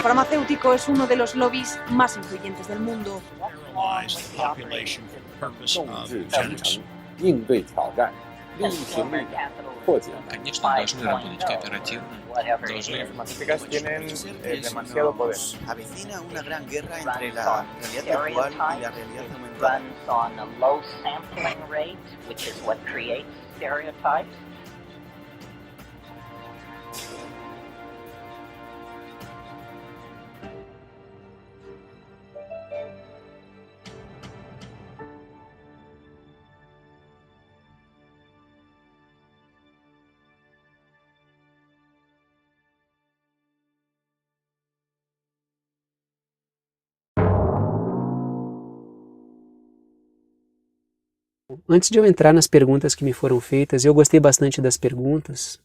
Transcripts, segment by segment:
farmacéutico es uno de los lobbies más influyentes del mundo. 应对挑战，利行力量，破解。 Конечно, должны работать кооперативно. Las tienen demasiado poder. Avecina una gran guerra entre la realidad virtual y la realidad aumentada. Antes de eu entrar nas perguntas que me foram feitas, eu gostei bastante das perguntas,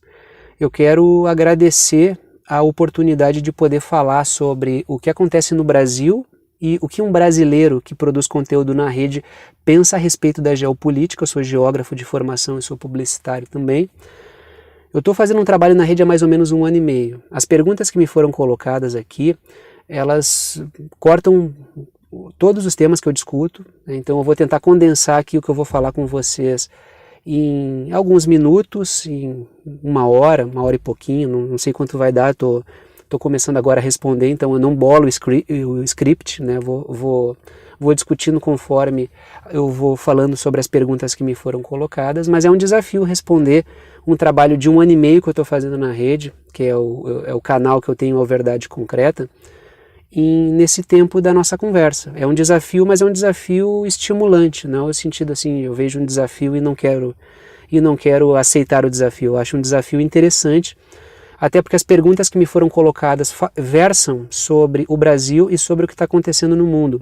eu quero agradecer a oportunidade de poder falar sobre o que acontece no Brasil e o que um brasileiro que produz conteúdo na rede pensa a respeito da geopolítica. Eu sou geógrafo de formação e sou publicitário também. Eu estou fazendo um trabalho na rede há mais ou menos 1 ano e meio. As perguntas que me foram colocadas aqui, elas cortam todos os temas que eu discuto, né? Então eu vou tentar condensar aqui o que eu vou falar com vocês em alguns minutos, em 1 hora, 1 hora e pouquinho, não sei quanto vai dar, tô começando agora a responder, então eu não bolo o script, né? Vou discutindo conforme eu vou falando sobre as perguntas que me foram colocadas, mas é um desafio responder um trabalho de 1 ano e meio que eu estou fazendo na rede, que é o canal que eu tenho, A Verdade Concreta, nesse tempo da nossa conversa. É um desafio, mas é um desafio estimulante, não no sentido assim, eu vejo um desafio e não quero aceitar o desafio. Eu acho um desafio interessante, até porque as perguntas que me foram colocadas versam sobre o Brasil e sobre o que está acontecendo no mundo.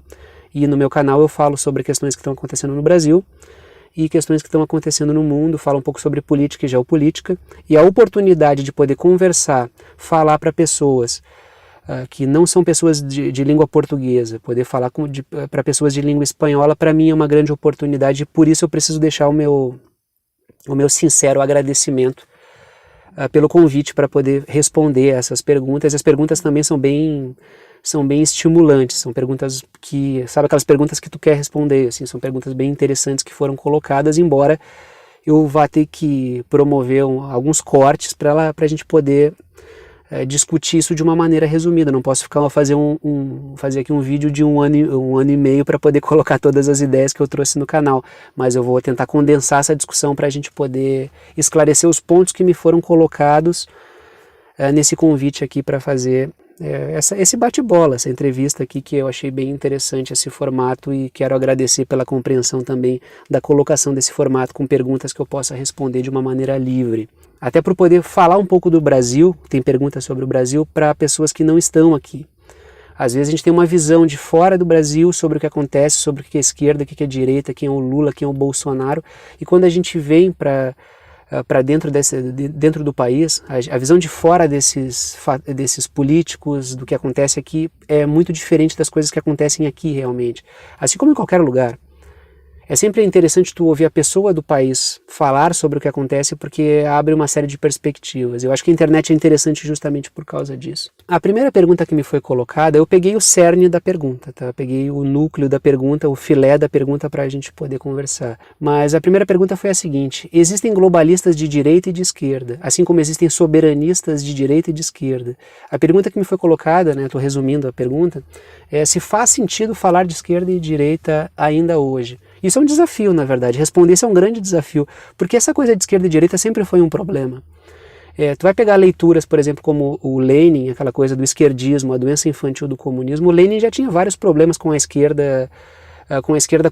E no meu canal eu falo sobre questões que estão acontecendo no Brasil e questões que estão acontecendo no mundo, falo um pouco sobre política e geopolítica, e a oportunidade de poder conversar, falar para pessoas que não são pessoas de língua portuguesa, poder falar para pessoas de língua espanhola, para mim é uma grande oportunidade, e por isso eu preciso deixar o meu sincero agradecimento pelo convite para poder responder essas perguntas. As perguntas também são bem estimulantes, são perguntas que, sabe aquelas perguntas que tu quer responder, assim, são perguntas bem interessantes que foram colocadas, embora eu vá ter que promover alguns cortes para a gente poder discutir isso de uma maneira resumida. Não posso fazer aqui um vídeo de 1 ano e meio para poder colocar todas as ideias que eu trouxe no canal, mas eu vou tentar condensar essa discussão para a gente poder esclarecer os pontos que me foram colocados nesse convite aqui para fazer esse bate-bola, essa entrevista aqui, que eu achei bem interessante esse formato, e quero agradecer pela compreensão também da colocação desse formato com perguntas que eu possa responder de uma maneira livre. Até para poder falar um pouco do Brasil, tem perguntas sobre o Brasil para pessoas que não estão aqui. Às vezes a gente tem uma visão de fora do Brasil sobre o que acontece, sobre o que é esquerda, o que é direita, quem é o Lula, quem é o Bolsonaro, e quando a gente vem para dentro do país, a visão de fora desses políticos, do que acontece aqui, é muito diferente das coisas que acontecem aqui realmente, assim como em qualquer lugar. É sempre interessante tu ouvir a pessoa do país falar sobre o que acontece, porque abre uma série de perspectivas. Eu acho que a internet é interessante justamente por causa disso. A primeira pergunta que me foi colocada, eu peguei o cerne da pergunta, tá? Eu peguei o núcleo da pergunta, o filé da pergunta para a gente poder conversar. Mas a primeira pergunta foi a seguinte: existem globalistas de direita e de esquerda, assim como existem soberanistas de direita e de esquerda. A pergunta que me foi colocada, né, estou resumindo a pergunta, é se faz sentido falar de esquerda e direita ainda hoje. Isso é um desafio, na verdade. Responder isso é um grande desafio, porque essa coisa de esquerda e direita sempre foi um problema. Tu vai pegar leituras, por exemplo, como o Lenin, aquela coisa do esquerdismo, a doença infantil do comunismo. O Lenin já tinha vários problemas com a esquerda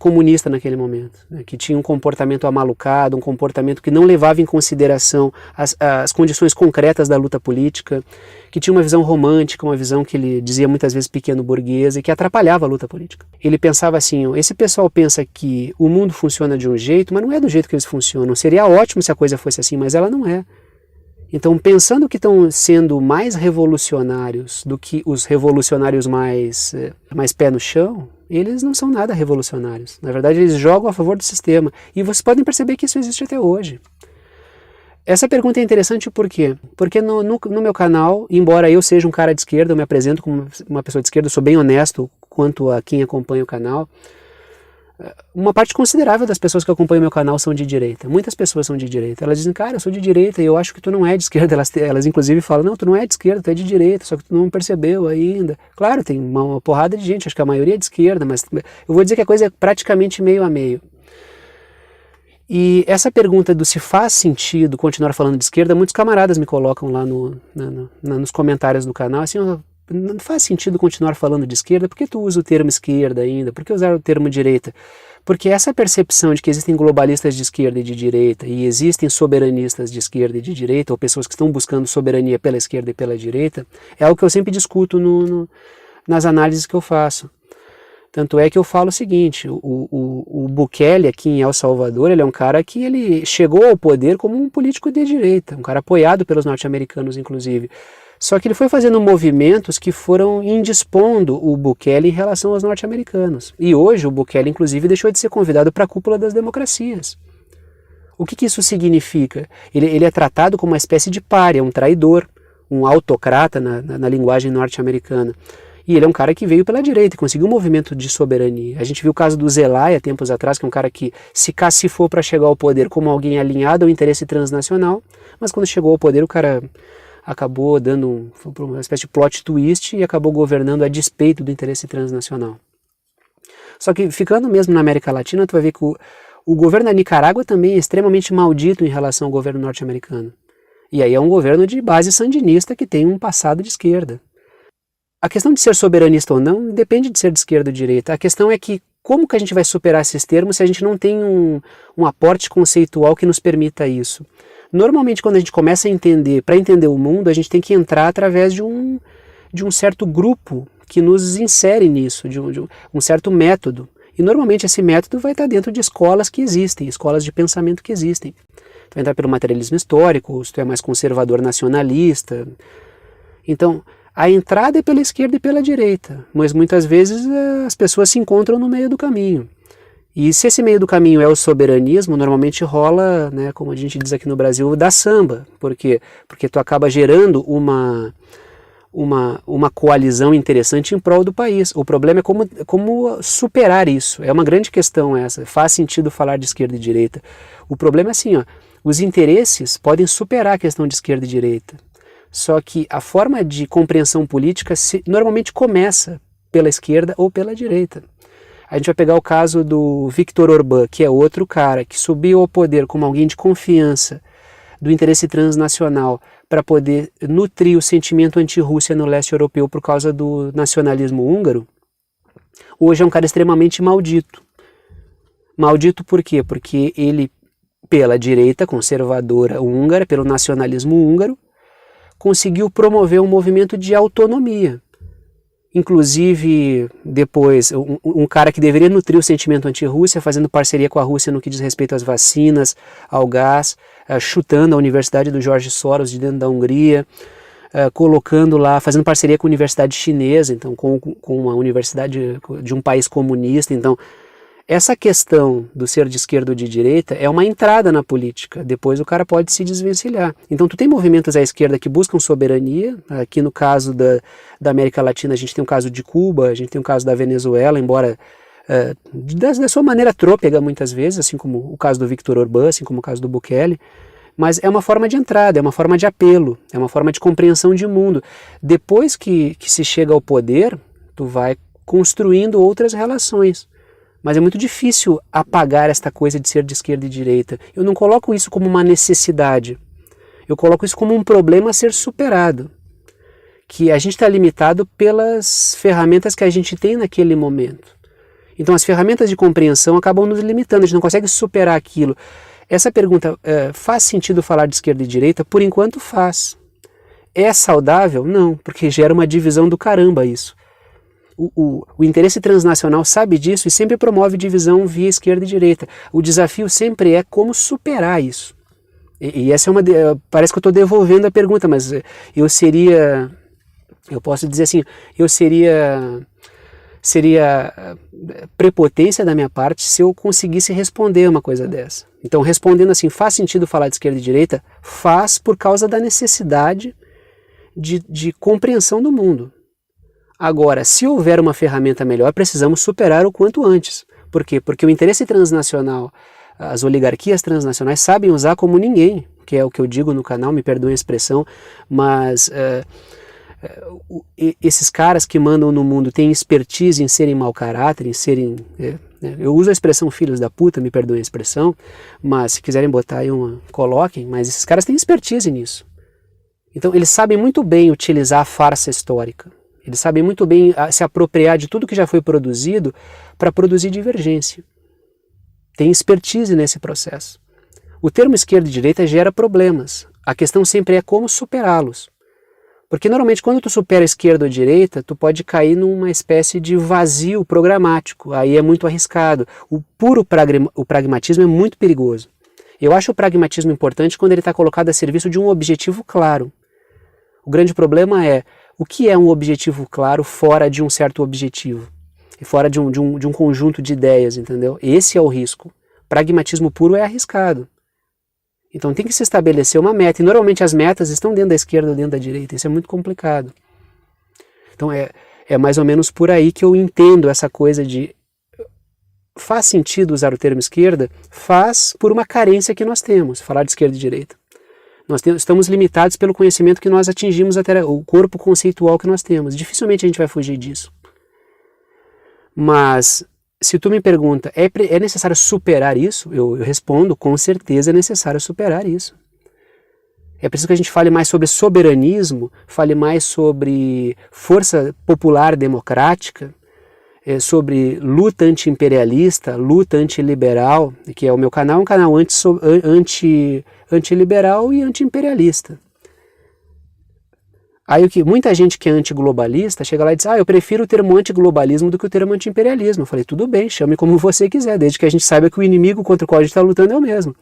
comunista naquele momento, né, que tinha um comportamento amalucado, um comportamento que não levava em consideração as condições concretas da luta política, que tinha uma visão romântica, uma visão que ele dizia muitas vezes pequeno burguesa, e que atrapalhava a luta política. Ele pensava assim: esse pessoal pensa que o mundo funciona de um jeito, mas não é do jeito que eles funcionam. Seria ótimo se a coisa fosse assim, mas ela não é. Então, pensando que estão sendo mais revolucionários do que os revolucionários mais pé no chão, eles não são nada revolucionários. Na verdade, eles jogam a favor do sistema. E vocês podem perceber que isso existe até hoje. Essa pergunta é interessante por quê? Porque no meu canal, embora eu seja um cara de esquerda, eu me apresento como uma pessoa de esquerda, eu sou bem honesto quanto a quem acompanha o canal, uma parte considerável das pessoas que acompanham o meu canal são de direita. Muitas pessoas são de direita. Elas dizem, cara, eu sou de direita e eu acho que tu não é de esquerda. Elas inclusive falam, não, tu não é de esquerda, tu é de direita, só que tu não percebeu ainda. Claro, tem uma porrada de gente, acho que a maioria é de esquerda, mas eu vou dizer que a coisa é praticamente meio a meio. E essa pergunta do se faz sentido continuar falando de esquerda, muitos camaradas me colocam lá nos comentários do canal, assim, não faz sentido continuar falando de esquerda, por que tu usa o termo esquerda ainda? Por que usar o termo direita? Porque essa percepção de que existem globalistas de esquerda e de direita, e existem soberanistas de esquerda e de direita, ou pessoas que estão buscando soberania pela esquerda e pela direita, é algo que eu sempre discuto nas análises que eu faço. Tanto é que eu falo o seguinte, o Bukele aqui em El Salvador, ele é um cara que ele chegou ao poder como um político de direita, um cara apoiado pelos norte-americanos, inclusive. Só que ele foi fazendo movimentos que foram indispondo o Bukele em relação aos norte-americanos. E hoje o Bukele, inclusive, deixou de ser convidado para a cúpula das democracias. O que isso significa? Ele é tratado como uma espécie de pária, um traidor, um autocrata na linguagem norte-americana. E ele é um cara que veio pela direita e conseguiu um movimento de soberania. A gente viu o caso do Zelaya, tempos atrás, que é um cara que se cacifou para chegar ao poder como alguém alinhado ao interesse transnacional, mas quando chegou ao poder o cara acabou dando uma espécie de plot twist e acabou governando a despeito do interesse transnacional. Só que ficando mesmo na América Latina, tu vai ver que o governo da Nicarágua também é extremamente maldito em relação ao governo norte-americano. E aí é um governo de base sandinista que tem um passado de esquerda. A questão de ser soberanista ou não depende de ser de esquerda ou de direita. A questão é que como que a gente vai superar esses termos se a gente não tem um aporte conceitual que nos permita isso? Normalmente, quando a gente começa a entender, para entender o mundo, a gente tem que entrar através de um certo grupo que nos insere nisso, de um certo método. E normalmente esse método vai estar dentro de escolas que existem, escolas de pensamento que existem. Tu vai entrar pelo materialismo histórico, ou se tu é mais conservador nacionalista. Então, a entrada é pela esquerda e pela direita, mas muitas vezes as pessoas se encontram no meio do caminho. E se esse meio do caminho é o soberanismo, normalmente rola, né, como a gente diz aqui no Brasil, da samba. Por quê? Porque tu acaba gerando uma coalizão interessante em prol do país. O problema é como superar isso. É uma grande questão essa. Faz sentido falar de esquerda e direita. O problema é assim, ó, os interesses podem superar a questão de esquerda e direita. Só que a forma de compreensão política normalmente começa pela esquerda ou pela direita. A gente vai pegar o caso do Viktor Orbán, que é outro cara que subiu ao poder como alguém de confiança do interesse transnacional para poder nutrir o sentimento anti-Rússia no leste europeu por causa do nacionalismo húngaro. Hoje é um cara extremamente maldito. Maldito por quê? Porque ele, pela direita conservadora húngara, pelo nacionalismo húngaro, conseguiu promover um movimento de autonomia. Inclusive, depois, um cara que deveria nutrir o sentimento anti-Rússia, fazendo parceria com a Rússia no que diz respeito às vacinas, ao gás, chutando a Universidade do Jorge Soros de dentro da Hungria, colocando lá, fazendo parceria com a Universidade Chinesa, então com uma universidade de um país comunista. Então, essa questão do ser de esquerda ou de direita é uma entrada na política, depois o cara pode se desvencilhar. Então tu tem movimentos à esquerda que buscam soberania, aqui no caso da América Latina a gente tem o caso de Cuba, a gente tem o caso da Venezuela, embora da sua maneira trôpega muitas vezes, assim como o caso do Viktor Orbán, assim como o caso do Bukele, mas é uma forma de entrada, é uma forma de apelo, é uma forma de compreensão de mundo. Depois que se chega ao poder, tu vai construindo outras relações. Mas é muito difícil apagar esta coisa de ser de esquerda e direita. Eu não coloco isso como uma necessidade. Eu coloco isso como um problema a ser superado. Que a gente está limitado pelas ferramentas que a gente tem naquele momento. Então as ferramentas de compreensão acabam nos limitando, a gente não consegue superar aquilo. Essa pergunta, faz sentido falar de esquerda e direita? Por enquanto faz. É saudável? Não, porque gera uma divisão do caramba isso. O interesse transnacional sabe disso e sempre promove divisão via esquerda e direita. O desafio sempre é como superar isso. E essa é uma... Parece que eu estou devolvendo a pergunta, mas eu posso dizer assim, eu seria seria prepotência da minha parte se eu conseguisse responder uma coisa dessa. Então, respondendo assim, faz sentido falar de esquerda e direita? Faz, por causa da necessidade de compreensão do mundo. Agora, se houver uma ferramenta melhor, precisamos superar o quanto antes. Por quê? Porque o interesse transnacional, as oligarquias transnacionais sabem usar como ninguém, que é o que eu digo no canal, me perdoem a expressão, mas esses caras que mandam no mundo têm expertise em serem mau caráter, em serem... eu uso a expressão filhos da puta, me perdoem a expressão, mas se quiserem botar aí coloquem, mas esses caras têm expertise nisso. Então eles sabem muito bem utilizar a farsa histórica, eles sabem muito bem se apropriar de tudo que já foi produzido para produzir divergência. Tem expertise nesse processo. O termo esquerda e direita gera problemas, a questão sempre é como superá-los. Porque normalmente quando tu supera a esquerda ou a direita, tu pode cair numa espécie de vazio programático, aí é muito arriscado. O puro pragmatismo é muito perigoso. Eu acho o pragmatismo importante quando ele está colocado a serviço de um objetivo claro. O grande problema é, o que é um objetivo claro fora de um certo objetivo? E fora de um conjunto de ideias, entendeu? Esse é o risco. Pragmatismo puro é arriscado. Então tem que se estabelecer uma meta, e normalmente as metas estão dentro da esquerda ou dentro da direita, isso é muito complicado. Então é mais ou menos por aí que eu entendo essa coisa de... Faz sentido usar o termo esquerda? Faz por uma carência que nós temos, falar de esquerda e direita. Estamos limitados pelo conhecimento que nós atingimos, até o corpo conceitual que nós temos. Dificilmente a gente vai fugir disso. Mas... se tu me pergunta, é necessário superar isso? Eu respondo, com certeza é necessário superar isso. É preciso que a gente fale mais sobre soberanismo, fale mais sobre força popular democrática, sobre luta anti-imperialista, luta anti-liberal, que é o meu canal, um canal anti-liberal e anti-imperialista. Aí muita gente que é antiglobalista chega lá e diz, eu prefiro o termo antiglobalismo do que o termo antiimperialismo. Eu falei, tudo bem, chame como você quiser, desde que a gente saiba que o inimigo contra o qual a gente está lutando é o mesmo.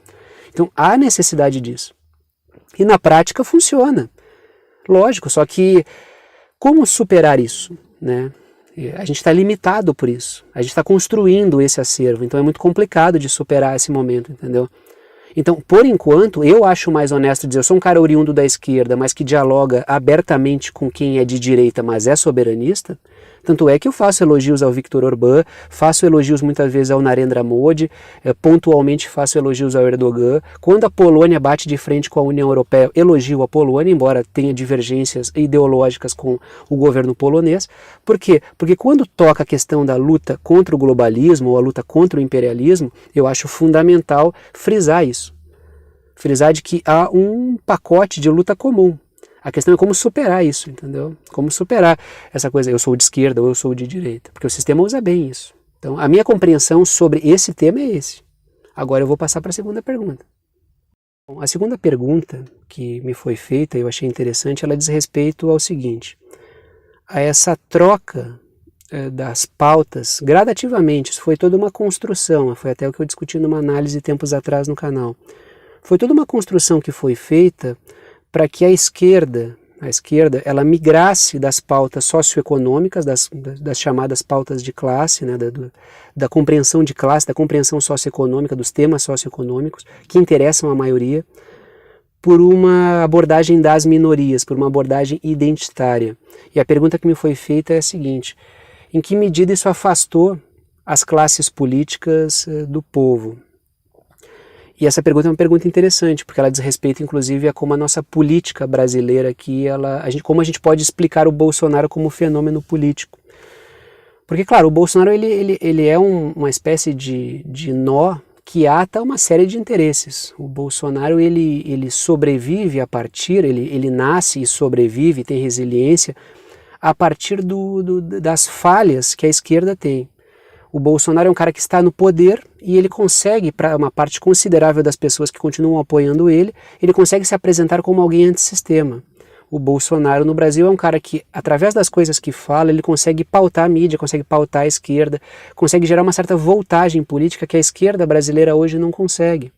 Então há necessidade disso. E na prática funciona. Lógico, só que como superar isso, né? A gente está limitado por isso. A gente está construindo esse acervo, então é muito complicado de superar esse momento, entendeu? Então, por enquanto, eu acho mais honesto dizer, eu sou um cara oriundo da esquerda, mas que dialoga abertamente com quem é de direita, mas é soberanista. Tanto é que eu faço elogios ao Viktor Orbán, faço elogios muitas vezes ao Narendra Modi, pontualmente faço elogios ao Erdogan. Quando a Polônia bate de frente com a União Europeia, elogio a Polônia, embora tenha divergências ideológicas com o governo polonês. Por quê? Porque quando toca a questão da luta contra o globalismo ou a luta contra o imperialismo, eu acho fundamental frisar isso. Frisar de que há um pacote de luta comum. A questão é como superar isso, entendeu? Como superar essa coisa, eu sou de esquerda ou eu sou de direita, porque o sistema usa bem isso. Então, a minha compreensão sobre esse tema é esse. Agora eu vou passar para a segunda pergunta. Bom, a segunda pergunta que me foi feita, eu achei interessante, ela diz respeito ao seguinte, a essa troca das pautas, gradativamente, isso foi toda uma construção, foi até o que eu discuti numa análise tempos atrás no canal. Foi toda uma construção que foi feita para que a esquerda, ela migrasse das pautas socioeconômicas, das chamadas pautas de classe, né, da compreensão de classe, da compreensão socioeconômica, dos temas socioeconômicos, que interessam a maioria, por uma abordagem das minorias, por uma abordagem identitária. E a pergunta que me foi feita é a seguinte, em que medida isso afastou as classes políticas do povo? E essa pergunta é uma pergunta interessante, porque ela diz respeito, inclusive, a como a nossa política brasileira aqui, como a gente pode explicar o Bolsonaro como fenômeno político. Porque, claro, o Bolsonaro ele é uma espécie de nó que ata uma série de interesses. O Bolsonaro ele sobrevive a partir, ele nasce e sobrevive, tem resiliência, a partir das falhas que a esquerda tem. O Bolsonaro é um cara que está no poder e ele consegue, para uma parte considerável das pessoas que continuam apoiando ele consegue se apresentar como alguém antissistema. O Bolsonaro no Brasil é um cara que, através das coisas que fala, ele consegue pautar a mídia, consegue pautar a esquerda, consegue gerar uma certa voltagem política que a esquerda brasileira hoje não consegue.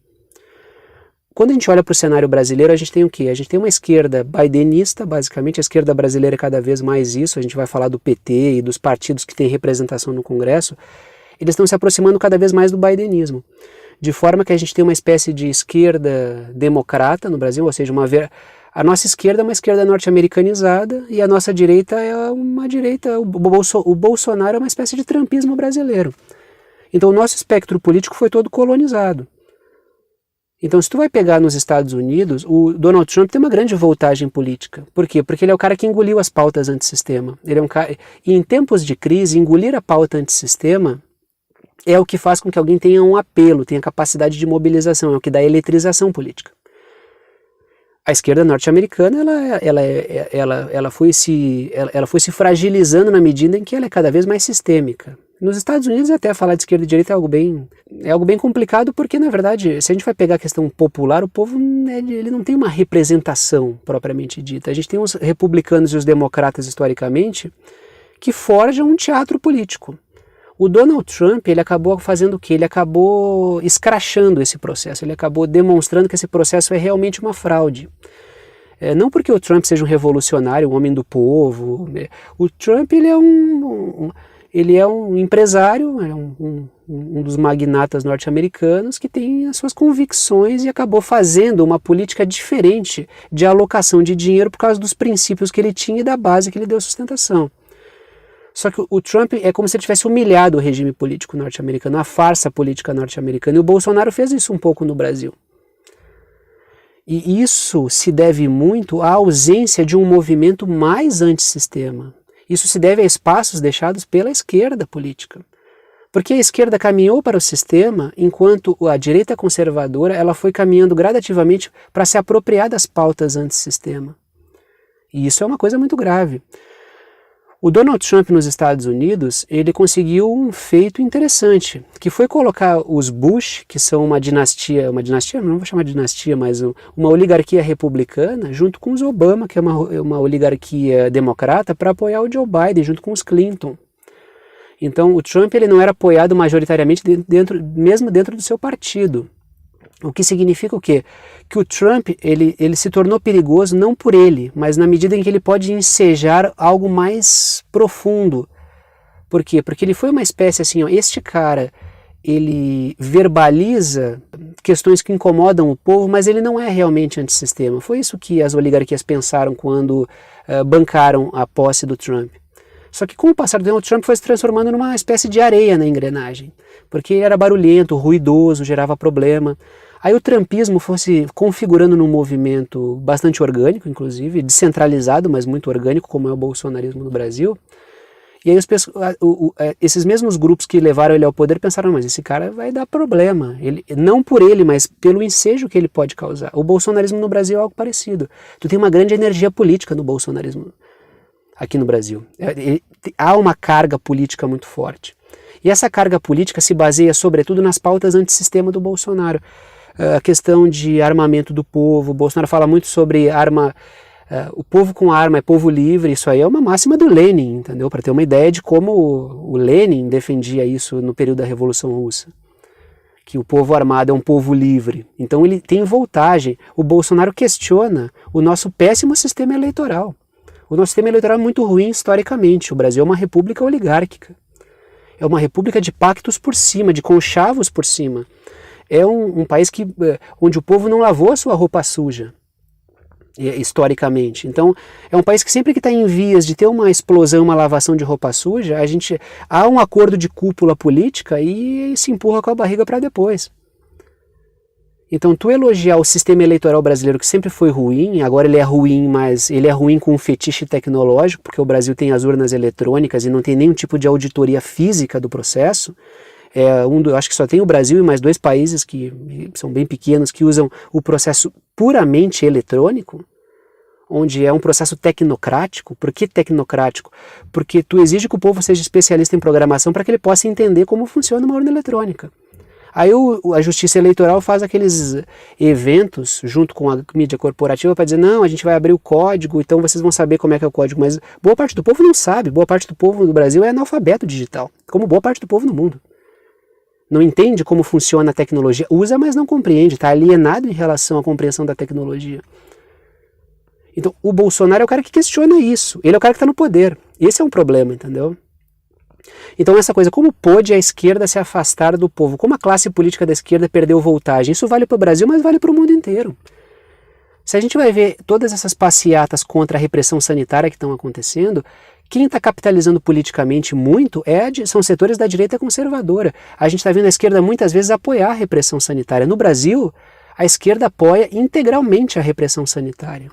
quando a gente olha para o cenário brasileiro, a gente tem o quê? A gente tem uma esquerda bidenista, basicamente, a esquerda brasileira é cada vez mais isso, a gente vai falar do PT e dos partidos que têm representação no Congresso, eles estão se aproximando cada vez mais do bidenismo, de forma que a gente tem uma espécie de esquerda democrata no Brasil, ou seja, a nossa esquerda é uma esquerda norte-americanizada e a nossa direita é uma direita, o Bolsonaro é uma espécie de trumpismo brasileiro. Então o nosso espectro político foi todo colonizado. Então se tu vai pegar nos Estados Unidos, o Donald Trump tem uma grande voltagem política. Por quê? Porque ele é o cara que engoliu as pautas antissistema. Ele é um cara, e em tempos de crise, engolir a pauta antissistema é o que faz com que alguém tenha um apelo, tenha capacidade de mobilização, é o que dá eletrização política. A esquerda norte-americana ela foi se fragilizando na medida em que ela é cada vez mais sistêmica. Nos Estados Unidos até falar de esquerda e direita é algo bem complicado porque, na verdade, se a gente vai pegar a questão popular, o povo ele não tem uma representação propriamente dita. A gente tem os republicanos e os democratas historicamente que forjam um teatro político. O Donald Trump, ele acabou fazendo o quê? Ele acabou escrachando esse processo, ele acabou demonstrando que esse processo é realmente uma fraude. Não porque o Trump seja um revolucionário, um homem do povo, né? O Trump ele é um empresário, é um dos magnatas norte-americanos que tem as suas convicções e acabou fazendo uma política diferente de alocação de dinheiro por causa dos princípios que ele tinha e da base que ele deu sustentação. Só que o Trump é como se ele tivesse humilhado o regime político norte-americano, a farsa política norte-americana, e o Bolsonaro fez isso um pouco no Brasil. E isso se deve muito à ausência de um movimento mais antissistema. Isso se deve a espaços deixados pela esquerda política. Porque a esquerda caminhou para o sistema, enquanto a direita conservadora ela foi caminhando gradativamente para se apropriar das pautas antissistema. E isso é uma coisa muito grave. O Donald Trump nos Estados Unidos, ele conseguiu um feito interessante, que foi colocar os Bush, que são uma dinastia, não vou chamar de dinastia, mas uma oligarquia republicana, junto com os Obama, que é uma oligarquia democrata, para apoiar o Joe Biden, junto com os Clinton. Então o Trump ele não era apoiado majoritariamente mesmo dentro do seu partido. O que significa o quê? Que o Trump ele se tornou perigoso não por ele, mas na medida em que ele pode ensejar algo mais profundo. Por quê? Porque ele foi uma espécie assim, ó, este cara, ele verbaliza questões que incomodam o povo, mas ele não é realmente antissistema. Foi isso que as oligarquias pensaram quando bancaram a posse do Trump. Só que com o passar do tempo, o Trump foi se transformando numa espécie de areia na engrenagem, porque ele era barulhento, ruidoso, gerava problema. Aí o trumpismo fosse configurando num movimento bastante orgânico, inclusive, descentralizado, mas muito orgânico, como é o bolsonarismo no Brasil. E aí esses mesmos grupos que levaram ele ao poder pensaram, mas esse cara vai dar problema. Não por ele, mas pelo ensejo que ele pode causar. O bolsonarismo no Brasil é algo parecido. Tu tem uma grande energia política no bolsonarismo aqui no Brasil. Há uma carga política muito forte. E essa carga política se baseia sobretudo nas pautas antissistema do Bolsonaro. A questão de armamento do povo, o Bolsonaro fala muito sobre arma, o povo com arma é povo livre, isso aí é uma máxima do Lenin, entendeu? Para ter uma ideia de como o Lenin defendia isso no período da Revolução Russa, que o povo armado é um povo livre. Então ele tem voltagem. O Bolsonaro questiona o nosso péssimo sistema eleitoral. O nosso sistema eleitoral é muito ruim historicamente. O Brasil é uma república oligárquica. É uma república de pactos por cima, de conchavos por cima. É um país onde o povo não lavou a sua roupa suja, historicamente. Então, é um país que sempre que está em vias de ter uma explosão, uma lavação de roupa suja, há um acordo de cúpula política e se empurra com a barriga para depois. Então, tu elogiar o sistema eleitoral brasileiro, que sempre foi ruim, agora ele é ruim, mas ele é ruim com um fetiche tecnológico, porque o Brasil tem as urnas eletrônicas e não tem nenhum tipo de auditoria física do processo. Acho que só tem o Brasil e mais 2 países que são bem pequenos que usam o processo puramente eletrônico, onde é um processo tecnocrático. Por que tecnocrático? Porque tu exige que o povo seja especialista em programação para que ele possa entender como funciona uma urna eletrônica. Aí a Justiça Eleitoral faz aqueles eventos junto com a mídia corporativa para dizer, não, a gente vai abrir o código, então vocês vão saber como é que é o código, mas boa parte do povo não sabe, boa parte do povo do Brasil é analfabeto digital, como boa parte do povo no mundo. não entende como funciona a tecnologia, usa, mas não compreende, está alienado em relação à compreensão da tecnologia. Então, o Bolsonaro é o cara que questiona isso, ele é o cara que está no poder, esse é um problema, entendeu? Então essa coisa, como pôde a esquerda se afastar do povo, como a classe política da esquerda perdeu voltagem, isso vale para o Brasil, mas vale para o mundo inteiro. Se a gente vai ver todas essas passeatas contra a repressão sanitária que estão acontecendo, quem está capitalizando politicamente muito são setores da direita conservadora. A gente está vendo a esquerda muitas vezes apoiar a repressão sanitária. No Brasil, a esquerda apoia integralmente a repressão sanitária.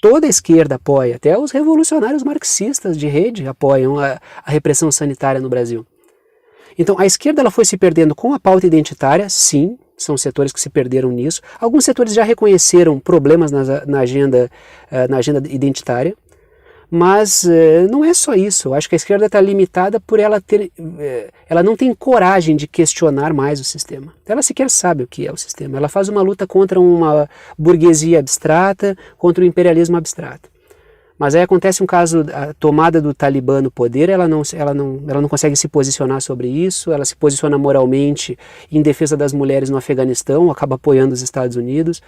Toda a esquerda apoia, até os revolucionários marxistas de rede apoiam a repressão sanitária no Brasil. Então a esquerda ela foi se perdendo com a pauta identitária, sim, são setores que se perderam nisso. Alguns setores já reconheceram problemas na agenda identitária, mas não é só isso. Eu acho que a esquerda está limitada por ela não tem coragem de questionar mais o sistema. Ela sequer sabe o que é o sistema. Ela faz uma luta contra uma burguesia abstrata, contra o imperialismo abstrato. Mas aí acontece um caso, a tomada do Talibã no poder, ela não consegue se posicionar sobre isso, ela se posiciona moralmente em defesa das mulheres no Afeganistão, acaba apoiando os Estados Unidos.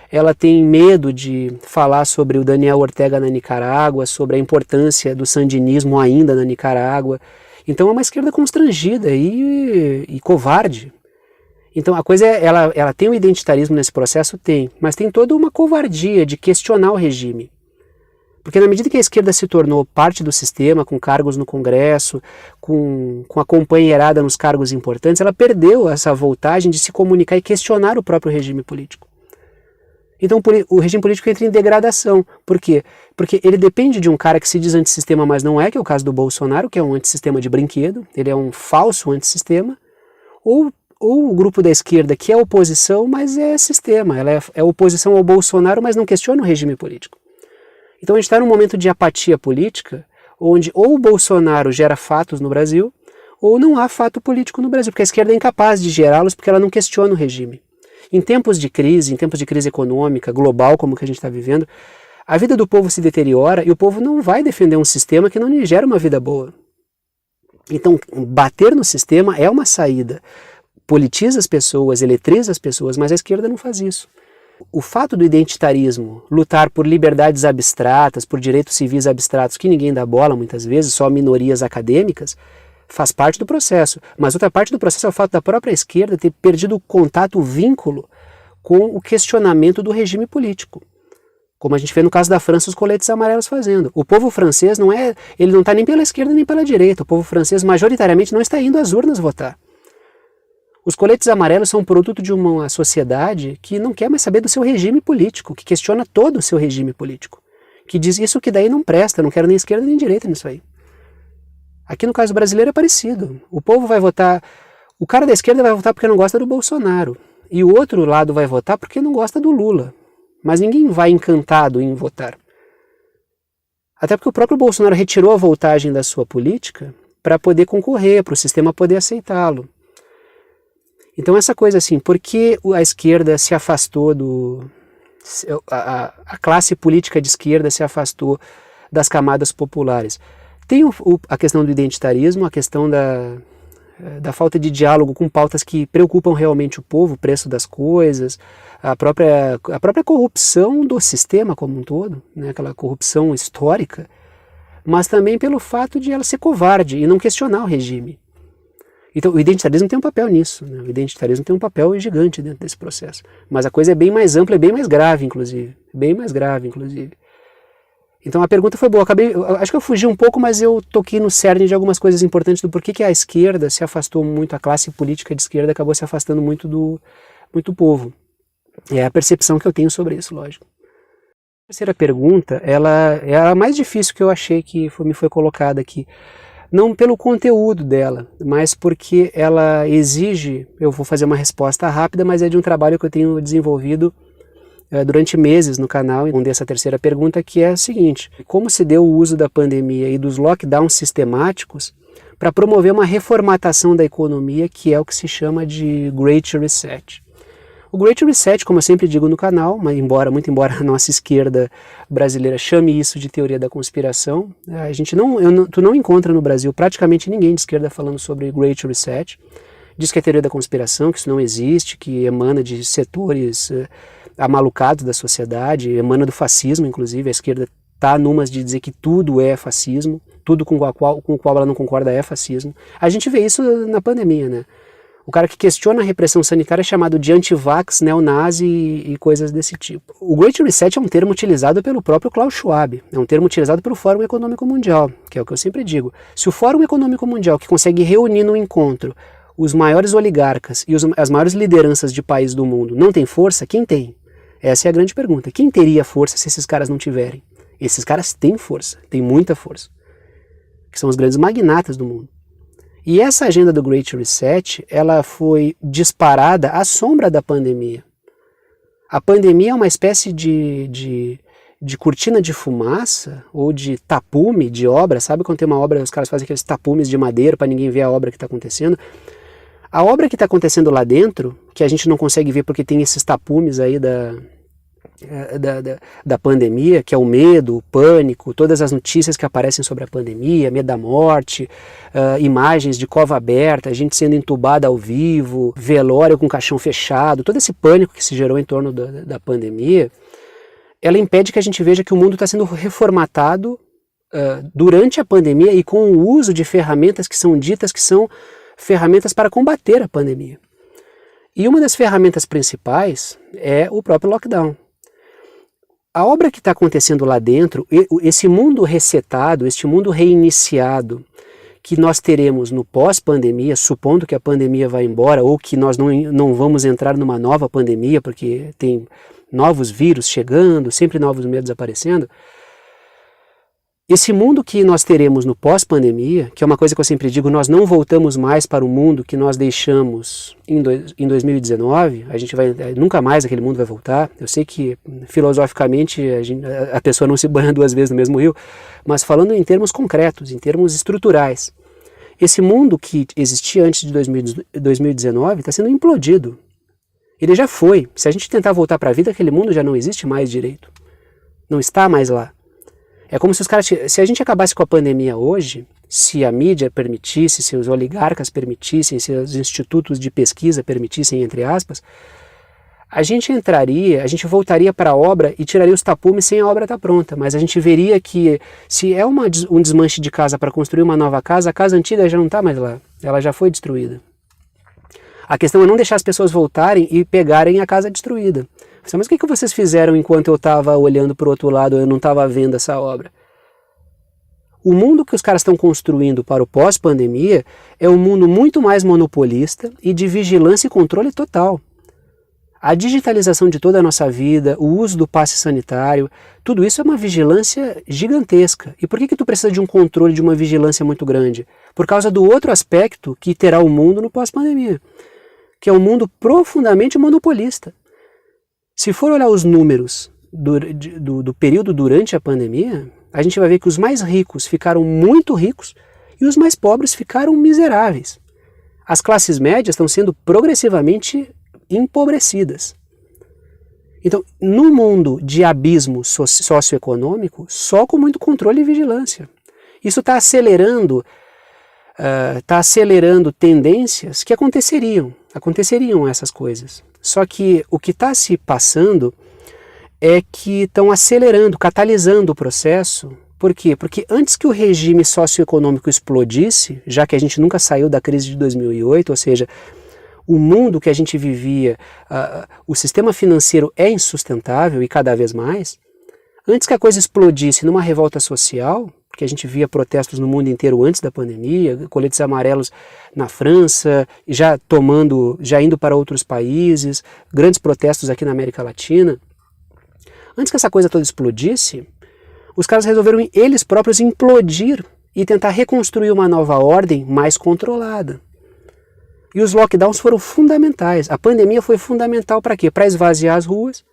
Ela tem medo de falar sobre o Daniel Ortega na Nicarágua, sobre a importância do sandinismo ainda na Nicarágua. Então é uma esquerda constrangida e covarde. Então a coisa é, ela tem o identitarismo nesse processo? Tem, mas tem toda uma covardia de questionar o regime. Porque na medida que a esquerda se tornou parte do sistema, com cargos no Congresso, com a companheirada nos cargos importantes, ela perdeu essa voltagem de se comunicar e questionar o próprio regime político. Então o regime político entra em degradação. Por quê? Porque ele depende de um cara que se diz antissistema, mas não é, que é o caso do Bolsonaro, que é um antissistema de brinquedo, ele é um falso antissistema, ou o grupo da esquerda que é oposição, mas é sistema, ela é oposição ao Bolsonaro, mas não questiona o regime político. Então a gente está num momento de apatia política, onde ou o Bolsonaro gera fatos no Brasil, ou não há fato político no Brasil, porque a esquerda é incapaz de gerá-los porque ela não questiona o regime. Em tempos de crise econômica, global, como que a gente está vivendo, a vida do povo se deteriora e o povo não vai defender um sistema que não lhe gera uma vida boa. Então, bater no sistema é uma saída. Politiza as pessoas, eletriza as pessoas, mas a esquerda não faz isso. O fato do identitarismo, lutar por liberdades abstratas, por direitos civis abstratos, que ninguém dá bola muitas vezes, só minorias acadêmicas, faz parte do processo. Mas outra parte do processo é o fato da própria esquerda ter perdido o contato, o vínculo com o questionamento do regime político. Como a gente vê no caso da França, os coletes amarelos fazendo. O povo francês não está nem pela esquerda nem pela direita. O povo francês majoritariamente não está indo às urnas votar. Os coletes amarelos são produto de uma sociedade que não quer mais saber do seu regime político, que questiona todo o seu regime político, que diz isso que daí não presta, não quero nem esquerda nem direita nisso aí. Aqui no caso brasileiro é parecido. O povo vai votar, o cara da esquerda vai votar porque não gosta do Bolsonaro, e o outro lado vai votar porque não gosta do Lula. Mas ninguém vai encantado em votar. Até porque o próprio Bolsonaro retirou a voltagem da sua política para poder concorrer, para o sistema poder aceitá-lo. Então essa coisa assim, por que a esquerda se afastou a classe política de esquerda se afastou das camadas populares? Tem a questão do identitarismo, a questão da falta de diálogo com pautas que preocupam realmente o povo, o preço das coisas, a própria corrupção do sistema como um todo, né, aquela corrupção histórica, mas também pelo fato de ela ser covarde e não questionar o regime. Então o identitarismo tem um papel nisso, né? O identitarismo tem um papel gigante dentro desse processo, mas a coisa é bem mais ampla e bem mais grave, inclusive. Então a pergunta foi boa, acho que eu fugi um pouco, mas eu toquei no cerne de algumas coisas importantes do porquê que a esquerda se afastou muito, a classe política de esquerda acabou se afastando muito do povo. É a percepção que eu tenho sobre isso, lógico. A terceira pergunta, ela é a mais difícil que eu achei que me foi colocada aqui. Não pelo conteúdo dela, mas porque ela exige, eu vou fazer uma resposta rápida, mas é de um trabalho que eu tenho desenvolvido durante meses no canal, responder essa terceira pergunta, que é a seguinte: como se deu o uso da pandemia e dos lockdowns sistemáticos para promover uma reformatação da economia, que é o que se chama de Great Reset. O Great Reset, como eu sempre digo no canal, mas muito embora a nossa esquerda brasileira chame isso de teoria da conspiração, tu não encontra no Brasil praticamente ninguém de esquerda falando sobre Great Reset. diz que é teoria da conspiração, que isso não existe, que emana de setores amalucados da sociedade, emana do fascismo, inclusive. A esquerda está numas de dizer que tudo é fascismo, tudo com o qual ela não concorda é fascismo. A gente vê isso na pandemia, né? O cara que questiona a repressão sanitária é chamado de antivax, neonazi e coisas desse tipo. O Great Reset é um termo utilizado pelo próprio Klaus Schwab, é um termo utilizado pelo Fórum Econômico Mundial, que é o que eu sempre digo. Se o Fórum Econômico Mundial, que consegue reunir no encontro os maiores oligarcas e as maiores lideranças de países do mundo, não tem força, quem tem? Essa é a grande pergunta. Quem teria força se esses caras não tiverem? Esses caras têm força, têm muita força, que são os grandes magnatas do mundo. E essa agenda do Great Reset, ela foi disparada à sombra da pandemia. A pandemia é uma espécie de cortina de fumaça ou de tapume de obra. Sabe quando tem uma obra, os caras fazem aqueles tapumes de madeira para ninguém ver a obra que está acontecendo? A obra que está acontecendo lá dentro, que a gente não consegue ver porque tem esses tapumes aí da pandemia, que é o medo, o pânico, todas as notícias que aparecem sobre a pandemia, medo da morte, imagens de cova aberta, gente sendo entubada ao vivo, velório com caixão fechado, todo esse pânico que se gerou em torno da pandemia, ela impede que a gente veja que o mundo está sendo reformatado durante a pandemia e com o uso de ferramentas que são ditas que são ferramentas para combater a pandemia. E uma das ferramentas principais é o próprio lockdown. A obra que está acontecendo lá dentro, esse mundo resetado, este mundo reiniciado, que nós teremos no pós-pandemia, supondo que a pandemia vai embora, ou que nós não vamos entrar numa nova pandemia, porque tem novos vírus chegando, sempre novos medos aparecendo. Esse mundo que nós teremos no pós-pandemia, que é uma coisa que eu sempre digo, nós não voltamos mais para o mundo que nós deixamos em 2019, nunca mais aquele mundo vai voltar. Eu sei que filosoficamente a pessoa não se banha duas vezes no mesmo rio, mas falando em termos concretos, em termos estruturais, esse mundo que existia antes de 2019 está sendo implodido. Ele já foi. Se a gente tentar voltar para a vida, aquele mundo já não existe mais direito. Não está mais lá. É como se se a gente acabasse com a pandemia hoje, se a mídia permitisse, se os oligarcas permitissem, se os institutos de pesquisa permitissem, entre aspas, a gente voltaria para a obra e tiraria os tapumes sem a obra estar pronta, mas a gente veria que se é um desmanche de casa para construir uma nova casa, a casa antiga já não está mais lá, ela já foi destruída. A questão é não deixar as pessoas voltarem e pegarem a casa destruída. Mas o que vocês fizeram enquanto eu estava olhando para o outro lado, eu não estava vendo essa obra? O mundo que os caras estão construindo para o pós-pandemia é um mundo muito mais monopolista e de vigilância e controle total. A digitalização de toda a nossa vida, o uso do passe sanitário, tudo isso é uma vigilância gigantesca. E por que tu precisa de um controle, de uma vigilância muito grande? Por causa do outro aspecto que terá o mundo no pós-pandemia, que é um mundo profundamente monopolista. Se for olhar os números do período durante a pandemia, a gente vai ver que os mais ricos ficaram muito ricos e os mais pobres ficaram miseráveis. As classes médias estão sendo progressivamente empobrecidas. Então, no mundo de abismo socioeconômico, só com muito controle e vigilância. Isso está acelerando tendências que aconteceriam essas coisas. Só que o que está se passando é que estão acelerando, catalisando o processo. Por quê? Porque antes que o regime socioeconômico explodisse, já que a gente nunca saiu da crise de 2008, ou seja, o mundo que a gente vivia, o sistema financeiro é insustentável e cada vez mais, antes que a coisa explodisse numa revolta social, porque a gente via protestos no mundo inteiro antes da pandemia, coletes amarelos na França, já indo para outros países, grandes protestos aqui na América Latina. Antes que essa coisa toda explodisse, os caras resolveram eles próprios implodir e tentar reconstruir uma nova ordem mais controlada. E os lockdowns foram fundamentais. A pandemia foi fundamental para quê? Para esvaziar as ruas,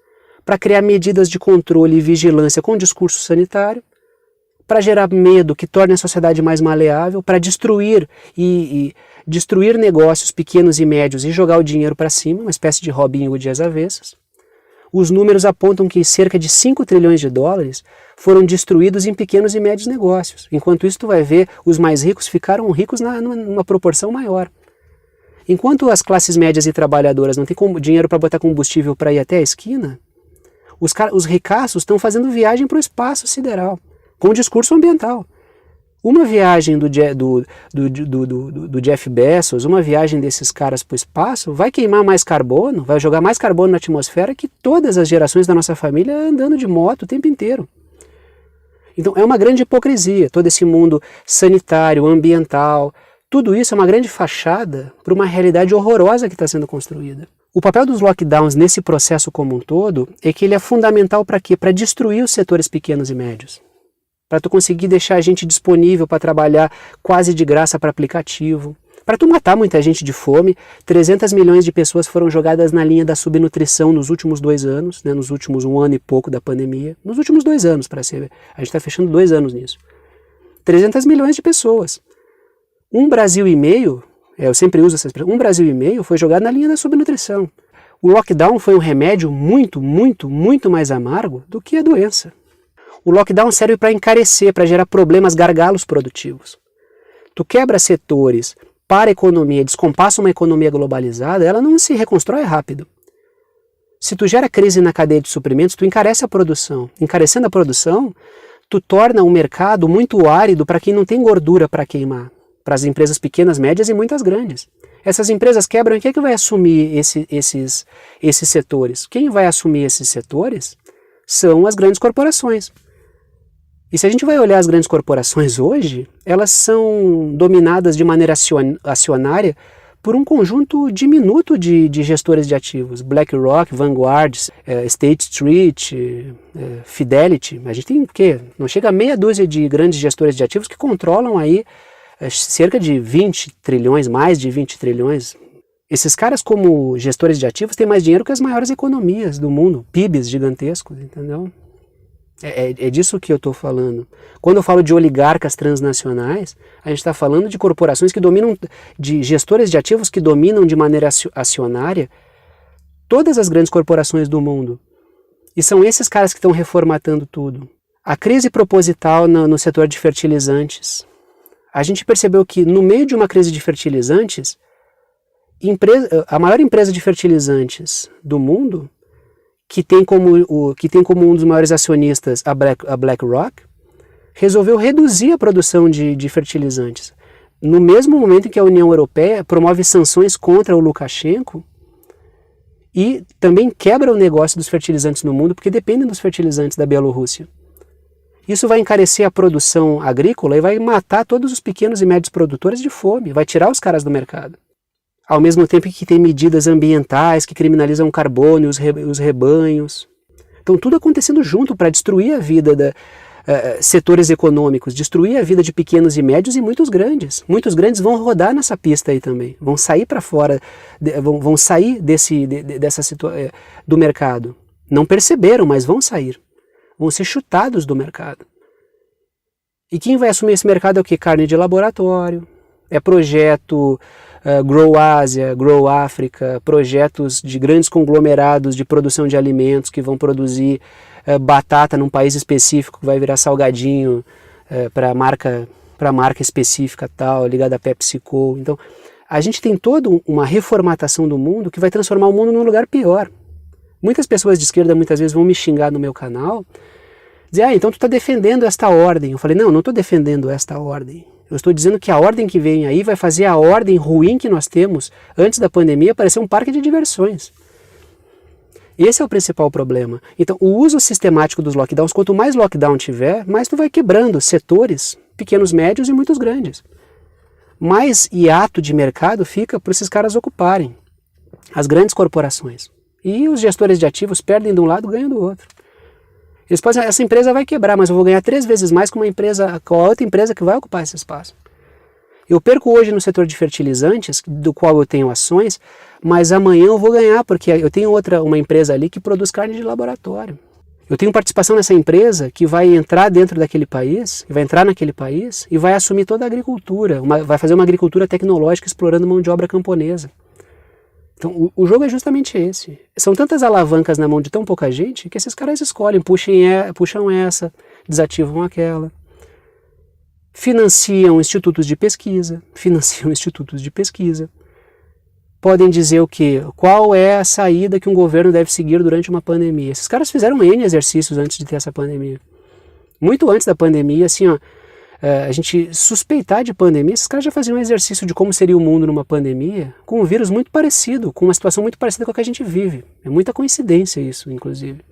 para criar medidas de controle e vigilância com discurso sanitário, para gerar medo que torne a sociedade mais maleável, para destruir destruir negócios pequenos e médios e jogar o dinheiro para cima, uma espécie de Robin Hood às avessas. Os números apontam que cerca de 5 trilhões de dólares foram destruídos em pequenos e médios negócios. Enquanto isso, tu vai ver, os mais ricos ficaram ricos numa proporção maior. Enquanto as classes médias e trabalhadoras não têm dinheiro para botar combustível para ir até a esquina, os ricaços estão fazendo viagem para o espaço sideral, com discurso ambiental. Uma viagem do Jeff Bezos, uma viagem desses caras para o espaço, vai queimar mais carbono, vai jogar mais carbono na atmosfera que todas as gerações da nossa família andando de moto o tempo inteiro. Então é uma grande hipocrisia, todo esse mundo sanitário, ambiental, tudo isso é uma grande fachada para uma realidade horrorosa que está sendo construída. O papel dos lockdowns nesse processo como um todo é que ele é fundamental para quê? Para destruir os setores pequenos e médios. Para tu conseguir deixar a gente disponível para trabalhar quase de graça para aplicativo, para tu matar muita gente de fome. 300 milhões de pessoas foram jogadas na linha da subnutrição nos últimos 2 anos, né, nos últimos 1 ano e pouco da pandemia, nos últimos 2 anos, para ser, a gente está fechando 2 anos nisso. 300 milhões de pessoas. 1,5 Brasil, eu sempre uso essa expressão, 1,5 Brasil foi jogado na linha da subnutrição. O lockdown foi um remédio muito, muito, muito mais amargo do que a doença. O lockdown serve para encarecer, para gerar problemas, gargalos produtivos. Tu quebra setores para a economia, descompassa uma economia globalizada, ela não se reconstrói rápido. Se tu gera crise na cadeia de suprimentos, tu encarece a produção. Encarecendo a produção, tu torna o mercado muito árido para quem não tem gordura para queimar. Para as empresas pequenas, médias e muitas grandes. Essas empresas quebram e quem é que vai assumir esses setores? Quem vai assumir esses setores são as grandes corporações. E se a gente vai olhar as grandes corporações hoje, elas são dominadas de maneira acionária por um conjunto diminuto de gestores de ativos. BlackRock, Vanguard, State Street, Fidelity. A gente tem o quê? Não chega a meia dúzia de grandes gestores de ativos que controlam aí cerca de 20 trilhões, mais de 20 trilhões. Esses caras, como gestores de ativos, têm mais dinheiro que as maiores economias do mundo, PIBs gigantescos, entendeu? É disso que eu estou falando. Quando eu falo de oligarcas transnacionais, a gente está falando de corporações que dominam, de gestores de ativos que dominam de maneira acionária todas as grandes corporações do mundo. E são esses caras que estão reformatando tudo. A crise proposital no setor de fertilizantes. A gente percebeu que no meio de uma crise de fertilizantes, a maior empresa de fertilizantes do mundo, que tem como um dos maiores acionistas a BlackRock, resolveu reduzir a produção de fertilizantes. No mesmo momento em que a União Europeia promove sanções contra o Lukashenko e também quebra o negócio dos fertilizantes no mundo, porque dependem dos fertilizantes da Bielorrússia. Isso vai encarecer a produção agrícola e vai matar todos os pequenos e médios produtores de fome, vai tirar os caras do mercado. Ao mesmo tempo que tem medidas ambientais que criminalizam o carbono e os rebanhos. Então tudo acontecendo junto para destruir a vida de setores econômicos, destruir a vida de pequenos e médios e muitos grandes. Muitos grandes vão rodar nessa pista aí também, vão sair para fora, vão sair do mercado. Não perceberam, mas vão sair. Vão ser chutados do mercado. E quem vai assumir esse mercado é o quê? Carne de laboratório, é projeto Grow Ásia, Grow África, projetos de grandes conglomerados de produção de alimentos que vão produzir batata num país específico que vai virar salgadinho para marca específica tal, ligada a PepsiCo. Então, a gente tem toda uma reformatação do mundo que vai transformar o mundo num lugar pior. Muitas pessoas de esquerda muitas vezes vão me xingar no meu canal, dizer, então tu está defendendo esta ordem. Eu falei, não estou defendendo esta ordem. Eu estou dizendo que a ordem que vem aí vai fazer a ordem ruim que nós temos antes da pandemia parecer um parque de diversões. Esse é o principal problema. Então, o uso sistemático dos lockdowns, quanto mais lockdown tiver, mais tu vai quebrando setores, pequenos, médios e muitos grandes. Mais hiato de mercado fica para esses caras ocuparem, as grandes corporações. E os gestores de ativos perdem de um lado e ganham do outro. Eles podem dizer, essa empresa vai quebrar, mas eu vou ganhar 3 vezes mais com a outra empresa que vai ocupar esse espaço. Eu perco hoje no setor de fertilizantes, do qual eu tenho ações, mas amanhã eu vou ganhar, porque eu tenho uma empresa ali que produz carne de laboratório. Eu tenho participação nessa empresa que vai entrar dentro daquele país, vai entrar naquele país e vai assumir toda a agricultura, vai fazer uma agricultura tecnológica explorando mão de obra camponesa. Então, o jogo é justamente esse. São tantas alavancas na mão de tão pouca gente que esses caras escolhem, puxam essa, desativam aquela. Financiam institutos de pesquisa. podem dizer o quê? Qual é a saída que um governo deve seguir durante uma pandemia? Esses caras fizeram N exercícios antes de ter essa pandemia. Muito antes da pandemia, assim, ó, a gente suspeitar de pandemia, esses caras já faziam um exercício de como seria o mundo numa pandemia, com um vírus muito parecido, com uma situação muito parecida com a que a gente vive. É muita coincidência isso, inclusive.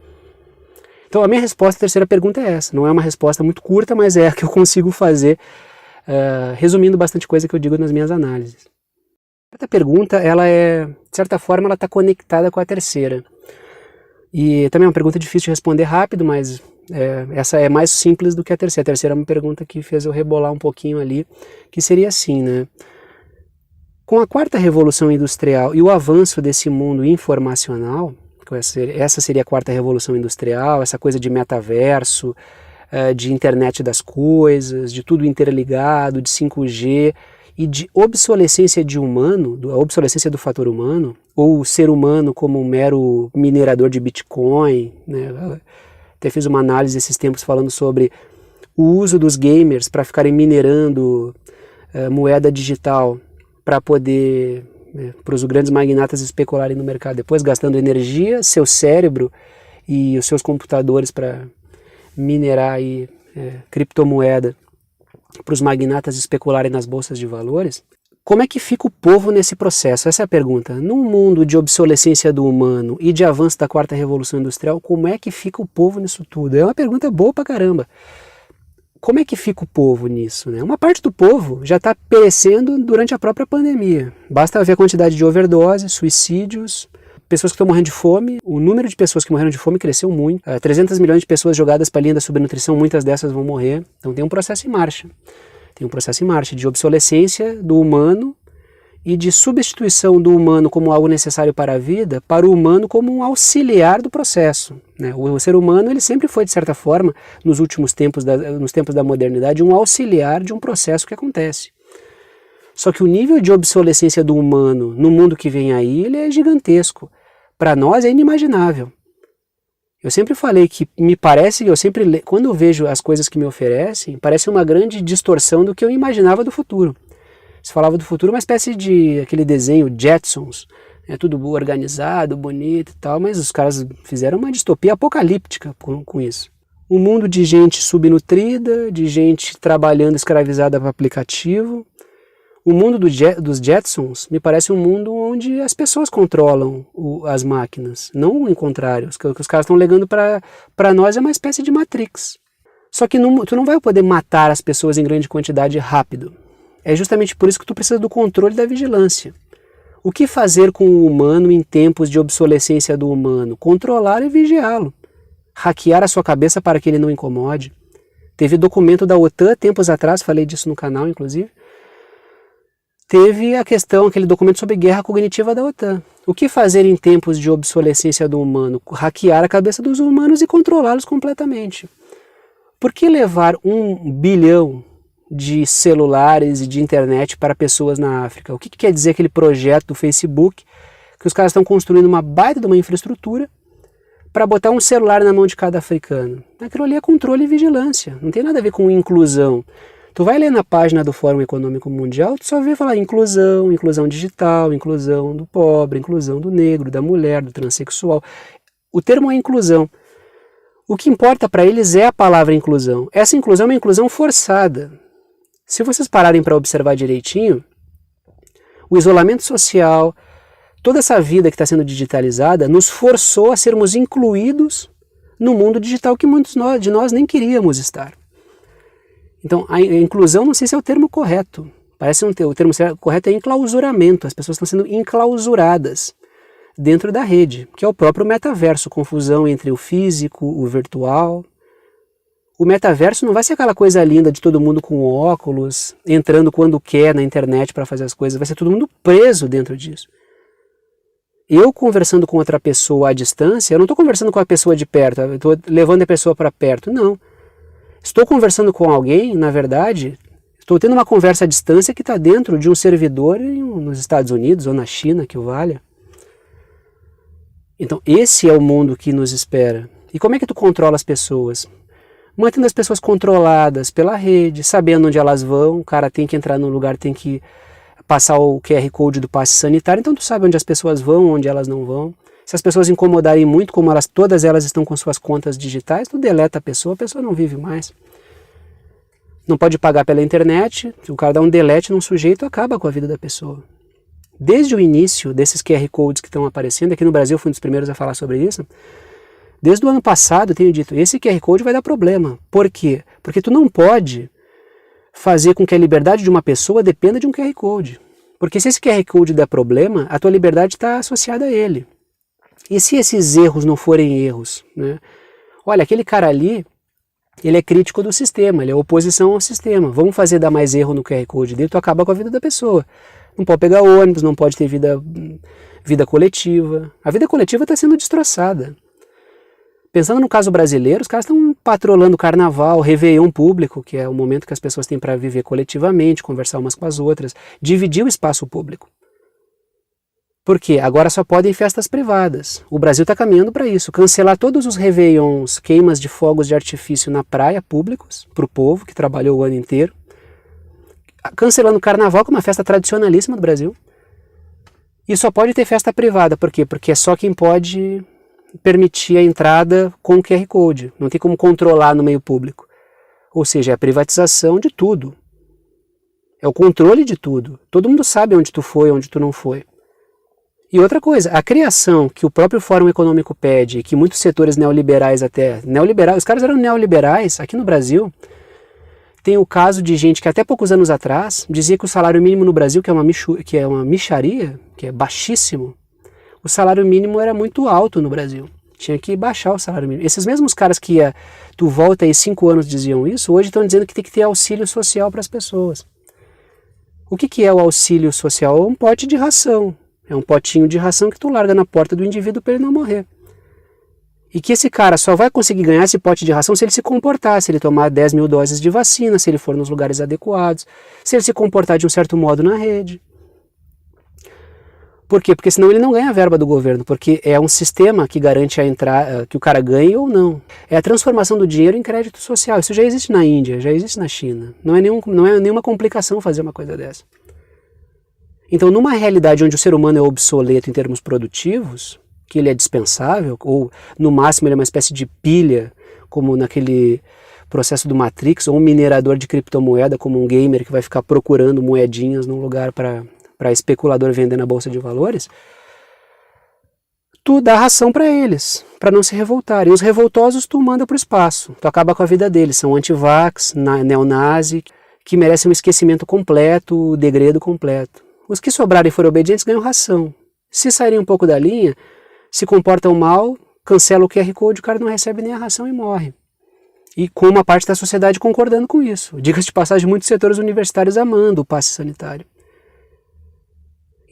Então a minha resposta à terceira pergunta é essa. Não é uma resposta muito curta, mas é a que eu consigo fazer, resumindo bastante coisa que eu digo nas minhas análises. A quarta pergunta, ela é, de certa forma, ela está conectada com a terceira. E também é uma pergunta difícil de responder rápido, mas essa é mais simples do que a terceira. A terceira é uma pergunta que fez eu rebolar um pouquinho ali, que seria assim, né? Com a quarta revolução industrial e o avanço desse mundo informacional, essa seria a quarta revolução industrial, essa coisa de metaverso, de internet das coisas, de tudo interligado, de 5G e de obsolescência de humano, a obsolescência do fator humano, ou o ser humano como um mero minerador de Bitcoin, né? Até fiz uma análise esses tempos falando sobre o uso dos gamers para ficarem minerando moeda digital para poder, para os grandes magnatas especularem no mercado, depois gastando energia, seu cérebro e os seus computadores para minerar aí, criptomoeda para os magnatas especularem nas bolsas de valores. Como é que fica o povo nesse processo? Essa é a pergunta. Num mundo de obsolescência do humano e de avanço da quarta revolução industrial, como é que fica o povo nisso tudo? É uma pergunta boa pra caramba. Como é que fica o povo nisso, né? Uma parte do povo já está perecendo durante a própria pandemia. Basta ver a quantidade de overdose, suicídios, pessoas que estão morrendo de fome. O número de pessoas que morreram de fome cresceu muito. 300 milhões de pessoas jogadas para a linha da subnutrição, muitas dessas vão morrer. Então tem um processo em marcha. Tem um processo em marcha de obsolescência do humano e de substituição do humano como algo necessário para a vida, para o humano como um auxiliar do processo, né? O ser humano ele sempre foi, de certa forma, nos últimos tempos, nos tempos da modernidade, um auxiliar de um processo que acontece. Só que o nível de obsolescência do humano no mundo que vem aí, ele é gigantesco. Para nós é inimaginável. Eu sempre falei que me parece, quando eu vejo as coisas que me oferecem, parece uma grande distorção do que eu imaginava do futuro. Se falava do futuro uma espécie de aquele desenho Jetsons, tudo organizado, bonito e tal, mas os caras fizeram uma distopia apocalíptica com isso. Um mundo de gente subnutrida, de gente trabalhando escravizada para aplicativo. O mundo dos Jetsons me parece um mundo onde as pessoas controlam as máquinas, não o contrário. O que os caras estão legando para nós é uma espécie de Matrix. Só que tu não vai poder matar as pessoas em grande quantidade rápido. É justamente por isso que tu precisa do controle e da vigilância. O que fazer com o humano em tempos de obsolescência do humano? Controlar e vigiá-lo. Hackear a sua cabeça para que ele não incomode. Teve documento da OTAN tempos atrás, falei disso no canal inclusive. Teve a questão, aquele documento sobre guerra cognitiva da OTAN. O que fazer em tempos de obsolescência do humano? Hackear a cabeça dos humanos e controlá-los completamente. Por que levar 1 bilhão de celulares e de internet para pessoas na África? O que quer dizer aquele projeto do Facebook, que os caras estão construindo uma baita de uma infraestrutura para botar um celular na mão de cada africano? Aquilo ali é controle e vigilância, não tem nada a ver com inclusão. Tu vai ler na página do Fórum Econômico Mundial, tu só vê falar inclusão, inclusão digital, inclusão do pobre, inclusão do negro, da mulher, do transexual. O termo é inclusão. O que importa para eles é a palavra inclusão. Essa inclusão é uma inclusão forçada. Se vocês pararem para observar direitinho, o isolamento social, toda essa vida que está sendo digitalizada, nos forçou a sermos incluídos no mundo digital que muitos de nós nem queríamos estar. Então, a inclusão, não sei se é o termo correto. Parece o termo correto é enclausuramento. As pessoas estão sendo enclausuradas dentro da rede, que é o próprio metaverso, confusão entre o físico, o virtual. O metaverso não vai ser aquela coisa linda de todo mundo com óculos, entrando quando quer na internet para fazer as coisas. Vai ser todo mundo preso dentro disso. Eu conversando com outra pessoa à distância, eu não estou conversando com a pessoa de perto, eu estou levando a pessoa para perto, não. Estou conversando com alguém, na verdade, estou tendo uma conversa à distância que está dentro de um servidor nos Estados Unidos ou na China, que o valha. Então, esse é o mundo que nos espera. E como é que tu controla as pessoas? Mantendo as pessoas controladas pela rede, sabendo onde elas vão, o cara tem que entrar num lugar, tem que passar o QR Code do passe sanitário, então tu sabe onde as pessoas vão, onde elas não vão. Se as pessoas incomodarem muito, como todas elas estão com suas contas digitais, tu deleta a pessoa não vive mais. Não pode pagar pela internet, se o cara dá um delete num sujeito, acaba com a vida da pessoa. Desde o início desses QR Codes que estão aparecendo, aqui no Brasil eu fui um dos primeiros a falar sobre isso, desde o ano passado eu tenho dito, esse QR Code vai dar problema. Por quê? Porque tu não pode fazer com que a liberdade de uma pessoa dependa de um QR Code. Porque se esse QR Code der problema, a tua liberdade está associada a ele. E se esses erros não forem erros, né? Olha, aquele cara ali, ele é crítico do sistema, ele é oposição ao sistema. Vamos fazer dar mais erro no QR Code dele, tu acaba com a vida da pessoa. Não pode pegar ônibus, não pode ter vida coletiva. A vida coletiva está sendo destroçada. Pensando no caso brasileiro, os caras estão patrolando o carnaval, réveillon público, que é o momento que as pessoas têm para viver coletivamente, conversar umas com as outras, dividir o espaço público. Por quê? Agora só podem festas privadas. O Brasil está caminhando para isso. Cancelar todos os réveillons, queimas de fogos de artifício na praia públicos, para o povo que trabalhou o ano inteiro. Cancelando o carnaval, que é uma festa tradicionalíssima do Brasil. E só pode ter festa privada. Por quê? Porque é só quem pode permitir a entrada com o QR Code. Não tem como controlar no meio público. Ou seja, é a privatização de tudo. É o controle de tudo. Todo mundo sabe onde tu foi, onde tu não foi. E outra coisa, a criação que o próprio Fórum Econômico pede, que muitos setores neoliberais os caras eram neoliberais aqui no Brasil. Tem o caso de gente que até poucos anos atrás dizia que o salário mínimo no Brasil, que é uma mixaria, que é baixíssimo, o salário mínimo era muito alto no Brasil. Tinha que baixar o salário mínimo. Esses mesmos caras que tu volta aí 5 anos diziam isso, hoje estão dizendo que tem que ter auxílio social para as pessoas. O que é o auxílio social? É um pote de ração. É um potinho de ração que tu larga na porta do indivíduo para ele não morrer. E que esse cara só vai conseguir ganhar esse pote de ração se ele se comportar, se ele tomar 10 mil doses de vacina, se ele for nos lugares adequados, se ele se comportar de um certo modo na rede. Por quê? Porque senão ele não ganha a verba do governo, porque é um sistema que garante que o cara ganhe ou não. É a transformação do dinheiro em crédito social. Isso já existe na Índia, já existe na China. Não é nenhuma complicação fazer uma coisa dessa. Então, numa realidade onde o ser humano é obsoleto em termos produtivos, que ele é dispensável, ou no máximo ele é uma espécie de pilha, como naquele processo do Matrix, ou um minerador de criptomoeda, como um gamer que vai ficar procurando moedinhas num lugar para especulador vender na bolsa de valores, tu dá ração para eles, para não se revoltarem. E os revoltosos tu manda para o espaço, tu acaba com a vida deles, são anti-vax, neonazi, que merecem um esquecimento completo, degredo completo. Os que sobrarem e forem obedientes ganham ração. Se saírem um pouco da linha, se comportam mal, cancela o QR Code, o cara não recebe nem a ração e morre. E com uma parte da sociedade concordando com isso. Diga-se de passagem, muitos setores universitários amando o passe sanitário.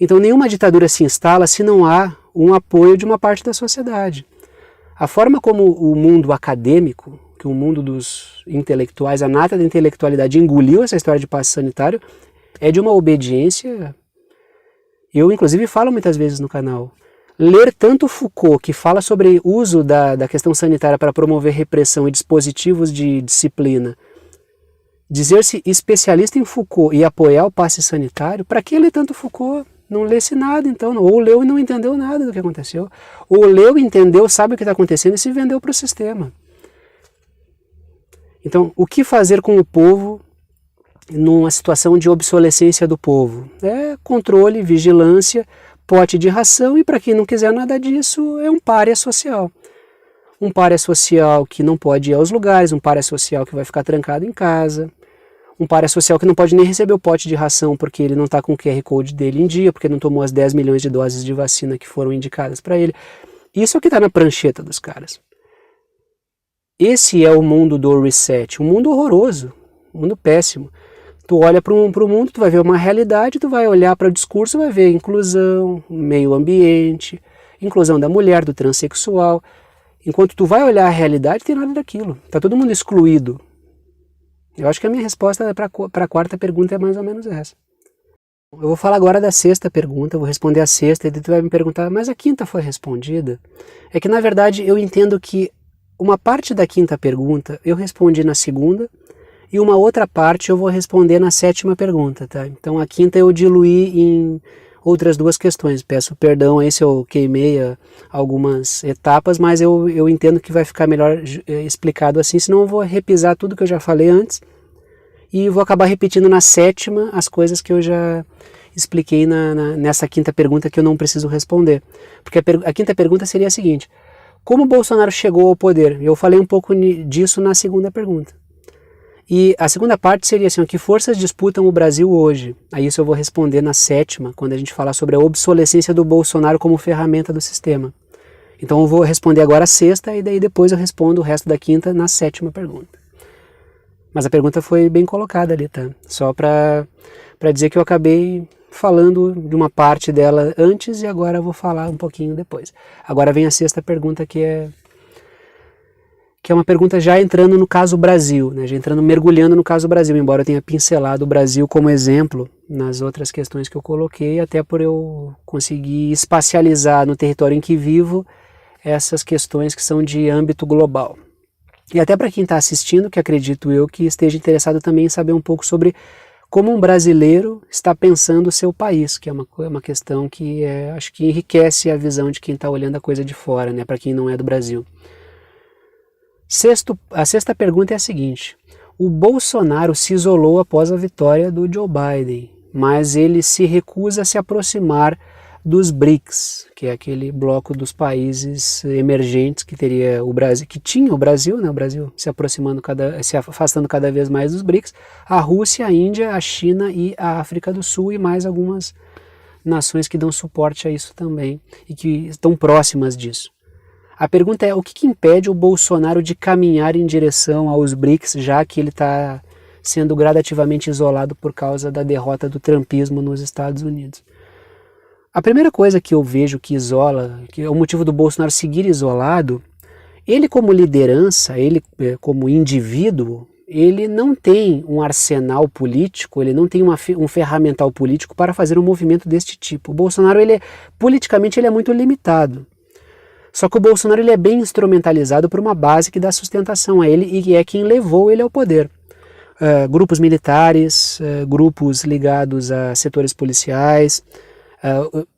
Então nenhuma ditadura se instala se não há um apoio de uma parte da sociedade. A forma como o mundo acadêmico, que o mundo dos intelectuais, a nata da intelectualidade engoliu essa história de passe sanitário, é de uma obediência. Eu, inclusive, falo muitas vezes no canal. Ler tanto Foucault, que fala sobre o uso da questão sanitária para promover repressão e dispositivos de disciplina, dizer-se especialista em Foucault e apoiar o passe sanitário, para que ler tanto Foucault? Não lesse nada, então. Ou leu e não entendeu nada do que aconteceu. Ou leu, entendeu, sabe o que está acontecendo e se vendeu para o sistema. Então, o que fazer com o povo numa situação de obsolescência do povo? É controle, vigilância, pote de ração, e para quem não quiser nada disso, é um pária social. Um pária social que não pode ir aos lugares, um pária social que vai ficar trancado em casa, um pária social que não pode nem receber o pote de ração porque ele não está com o QR Code dele em dia, porque não tomou as 10 milhões de doses de vacina que foram indicadas para ele. Isso é o que está na prancheta dos caras. Esse é o mundo do reset, um mundo horroroso, um mundo péssimo. Tu olha para o mundo, tu vai ver uma realidade, tu vai olhar para o discurso, vai ver inclusão, meio ambiente, inclusão da mulher, do transexual. Enquanto tu vai olhar a realidade, tem nada daquilo. Está todo mundo excluído. Eu acho que a minha resposta para a quarta pergunta é mais ou menos essa. Eu vou falar agora da sexta pergunta, eu vou responder a sexta, e tu vai me perguntar, mas a quinta foi respondida? É que, na verdade, eu entendo que uma parte da quinta pergunta eu respondi na segunda, e uma outra parte eu vou responder na 7ª pergunta, tá? Então a 5ª eu diluí em outras 2 questões. Peço perdão aí se eu queimei algumas etapas, mas eu entendo que vai ficar melhor explicado assim, senão eu vou repisar tudo que eu já falei antes e vou acabar repetindo na 7ª as coisas que eu já expliquei nessa 5ª pergunta que eu não preciso responder. Porque a 5ª pergunta seria a seguinte: como o Bolsonaro chegou ao poder? Eu falei um pouco disso na 2ª pergunta. E a segunda parte seria assim: que forças disputam o Brasil hoje? Aí isso eu vou responder na 7ª, quando a gente falar sobre a obsolescência do Bolsonaro como ferramenta do sistema. Então eu vou responder agora a 6ª e daí depois eu respondo o resto da 5ª na 7ª pergunta. Mas a pergunta foi bem colocada ali, tá? Só para dizer que eu acabei falando de uma parte dela antes e agora eu vou falar um pouquinho depois. Agora vem a 6ª pergunta, que é uma pergunta já entrando no caso Brasil, né? Já mergulhando no caso Brasil, embora eu tenha pincelado o Brasil como exemplo nas outras questões que eu coloquei, até por eu conseguir espacializar no território em que vivo essas questões que são de âmbito global. E até para quem está assistindo, que acredito eu que esteja interessado também em saber um pouco sobre como um brasileiro está pensando o seu país, que é uma questão que acho que enriquece a visão de quem está olhando a coisa de fora, né? Para quem não é do Brasil. A 6ª pergunta é a seguinte: o Bolsonaro se isolou após a vitória do Joe Biden, mas ele se recusa a se aproximar dos BRICS, que é aquele bloco dos países emergentes que teria o Brasil, que tinha o Brasil, né? O Brasil se afastando cada vez mais dos BRICS, a Rússia, a Índia, a China e a África do Sul e mais algumas nações que dão suporte a isso também e que estão próximas disso. A pergunta é: o que impede o Bolsonaro de caminhar em direção aos BRICS, já que ele está sendo gradativamente isolado por causa da derrota do trumpismo nos Estados Unidos? A primeira coisa que eu vejo que isola, que é o motivo do Bolsonaro seguir isolado, ele como liderança, ele como indivíduo, ele não tem um arsenal político, ele não tem um ferramental político para fazer um movimento deste tipo. O Bolsonaro, politicamente, ele é muito limitado. Só que o Bolsonaro ele é bem instrumentalizado por uma base que dá sustentação a ele e é quem levou ele ao poder. Grupos militares, grupos ligados a setores policiais,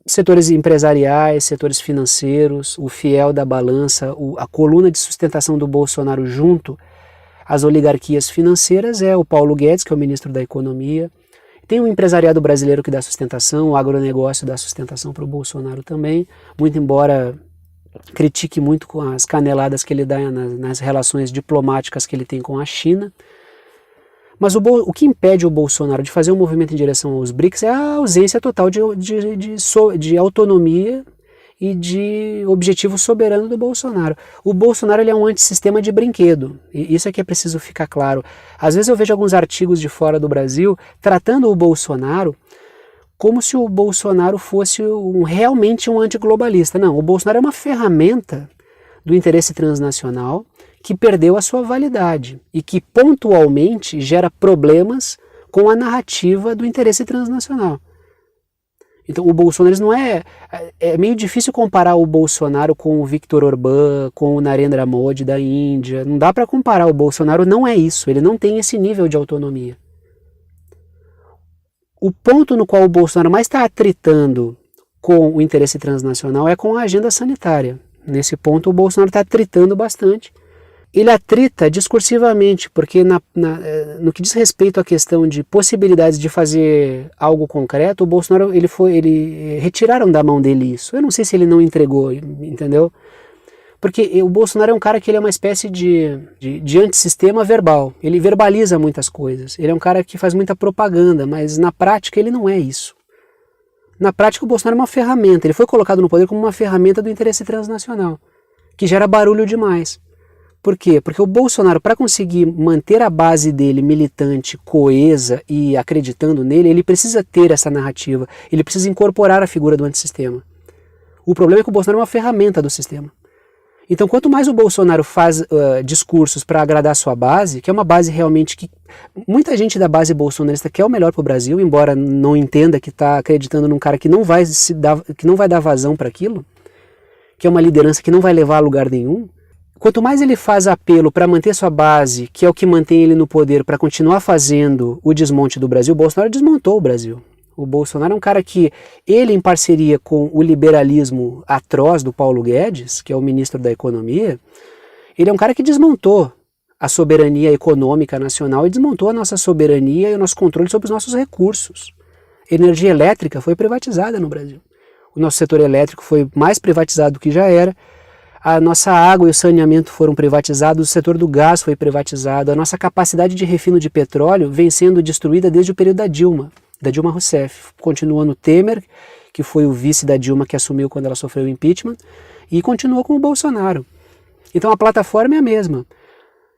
setores empresariais, setores financeiros, o fiel da balança, a coluna de sustentação do Bolsonaro junto às oligarquias financeiras é o Paulo Guedes, que é o ministro da Economia. Tem o empresariado brasileiro que dá sustentação, o agronegócio dá sustentação para o Bolsonaro também, muito embora critique muito com as caneladas que ele dá nas relações diplomáticas que ele tem com a China. Mas o que impede o Bolsonaro de fazer um movimento em direção aos BRICS é a ausência total de autonomia e de objetivo soberano do Bolsonaro. O Bolsonaro ele é um antissistema de brinquedo, e isso é que é preciso ficar claro. Às vezes eu vejo alguns artigos de fora do Brasil tratando o Bolsonaro como se o Bolsonaro fosse realmente um antiglobalista. Não, o Bolsonaro é uma ferramenta do interesse transnacional que perdeu a sua validade e que pontualmente gera problemas com a narrativa do interesse transnacional. Então o Bolsonaro não é meio difícil comparar o Bolsonaro com o Viktor Orbán, com o Narendra Modi da Índia. Não dá para comparar, o Bolsonaro não é isso, ele não tem esse nível de autonomia. O ponto no qual o Bolsonaro mais está atritando com o interesse transnacional é com a agenda sanitária. Nesse ponto o Bolsonaro está atritando bastante. Ele atrita discursivamente, porque no que diz respeito à questão de possibilidades de fazer algo concreto, o Bolsonaro, retiraram da mão dele isso. Eu não sei se ele não entregou, entendeu? Porque o Bolsonaro é um cara que ele é uma espécie de antissistema verbal. Ele verbaliza muitas coisas. Ele é um cara que faz muita propaganda, mas na prática ele não é isso. Na prática o Bolsonaro é uma ferramenta. Ele foi colocado no poder como uma ferramenta do interesse transnacional, que gera barulho demais. Por quê? Porque o Bolsonaro, para conseguir manter a base dele militante, coesa e acreditando nele, ele precisa ter essa narrativa. Ele precisa incorporar a figura do antissistema. O problema é que o Bolsonaro é uma ferramenta do sistema. Então, quanto mais o Bolsonaro faz discursos para agradar a sua base, que é uma base realmente que muita gente da base bolsonarista quer o melhor para o Brasil, embora não entenda que está acreditando num cara que não vai dar vazão para aquilo, que é uma liderança que não vai levar a lugar nenhum. quanto mais ele faz apelo para manter sua base, que é o que mantém ele no poder, para continuar fazendo o desmonte do Brasil, o Bolsonaro desmontou o Brasil. O Bolsonaro é um cara que, ele em parceria com o liberalismo atroz do Paulo Guedes, que é o ministro da Economia, ele é um cara que desmontou a soberania econômica nacional e desmontou a nossa soberania e o nosso controle sobre os nossos recursos. Energia elétrica foi privatizada no Brasil. O nosso setor elétrico foi mais privatizado do que já era. A nossa água e o saneamento foram privatizados, o setor do gás foi privatizado, a nossa capacidade de refino de petróleo vem sendo destruída desde o período da Dilma Rousseff. Continua no Temer, que foi o vice da Dilma que assumiu quando ela sofreu o impeachment, e continuou com o Bolsonaro. Então a plataforma é a mesma.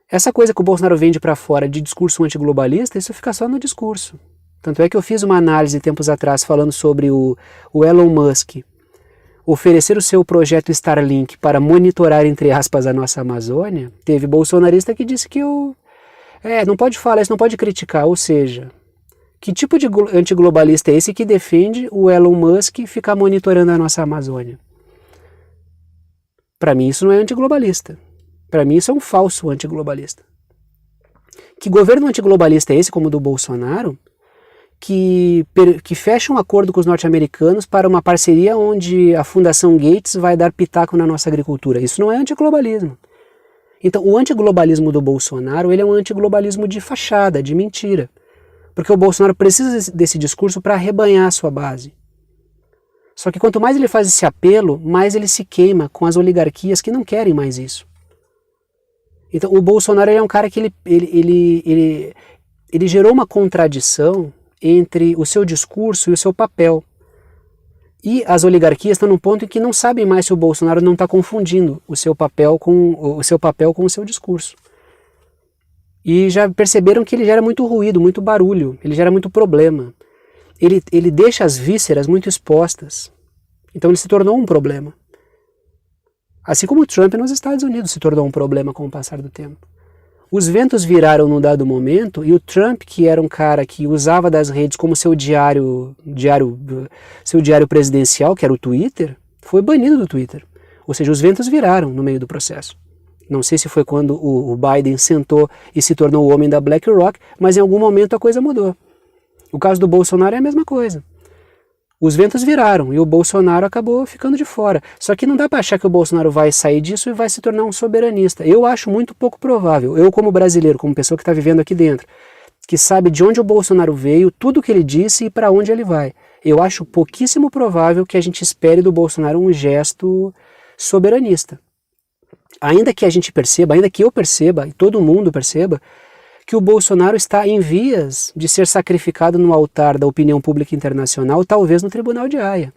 Essa coisa que o Bolsonaro vende para fora de discurso antiglobalista, isso fica só no discurso. Tanto é que eu fiz uma análise tempos atrás falando sobre o Elon Musk oferecer o seu projeto Starlink para monitorar, entre aspas, a nossa Amazônia. Teve bolsonarista que disse que não pode falar isso, não pode criticar. Ou seja, que tipo de antiglobalista é esse que defende o Elon Musk ficar monitorando a nossa Amazônia? Para mim isso não é antiglobalista. Para mim isso é um falso antiglobalista. Que governo antiglobalista é esse, como o do Bolsonaro, que fecha um acordo com os norte-americanos para uma parceria onde a Fundação Gates vai dar pitaco na nossa agricultura? Isso não é antiglobalismo. Então, o antiglobalismo do Bolsonaro, ele é um antiglobalismo de fachada, de mentira. Porque o Bolsonaro precisa desse discurso para arrebanhar a sua base. Só que quanto mais ele faz esse apelo, mais ele se queima com as oligarquias que não querem mais isso. Então, o Bolsonaro é um cara que ele gerou uma contradição entre o seu discurso e o seu papel. E as oligarquias estão num ponto em que não sabem mais se o Bolsonaro não está confundindo o seu papel com o seu discurso. E já perceberam que ele gera muito ruído, muito barulho, ele gera muito problema. Ele deixa as vísceras muito expostas. Então ele se tornou um problema. Assim como o Trump nos Estados Unidos se tornou um problema com o passar do tempo. Os ventos viraram num dado momento e o Trump, que era um cara que usava das redes como seu diário presidencial, que era o Twitter, foi banido do Twitter. Ou seja, os ventos viraram no meio do processo. Não sei se foi quando o Biden sentou e se tornou o homem da BlackRock, mas em algum momento a coisa mudou. O caso do Bolsonaro é a mesma coisa. Os ventos viraram e o Bolsonaro acabou ficando de fora. Só que não dá para achar que o Bolsonaro vai sair disso e vai se tornar um soberanista. Eu acho muito pouco provável. Eu, como brasileiro, como pessoa que está vivendo aqui dentro, que sabe de onde o Bolsonaro veio, tudo o que ele disse e para onde ele vai. Eu acho pouquíssimo provável que a gente espere do Bolsonaro um gesto soberanista. Ainda que a gente perceba, ainda que eu perceba, e todo mundo perceba, que o Bolsonaro está em vias de ser sacrificado no altar da opinião pública internacional, talvez no Tribunal de Haia.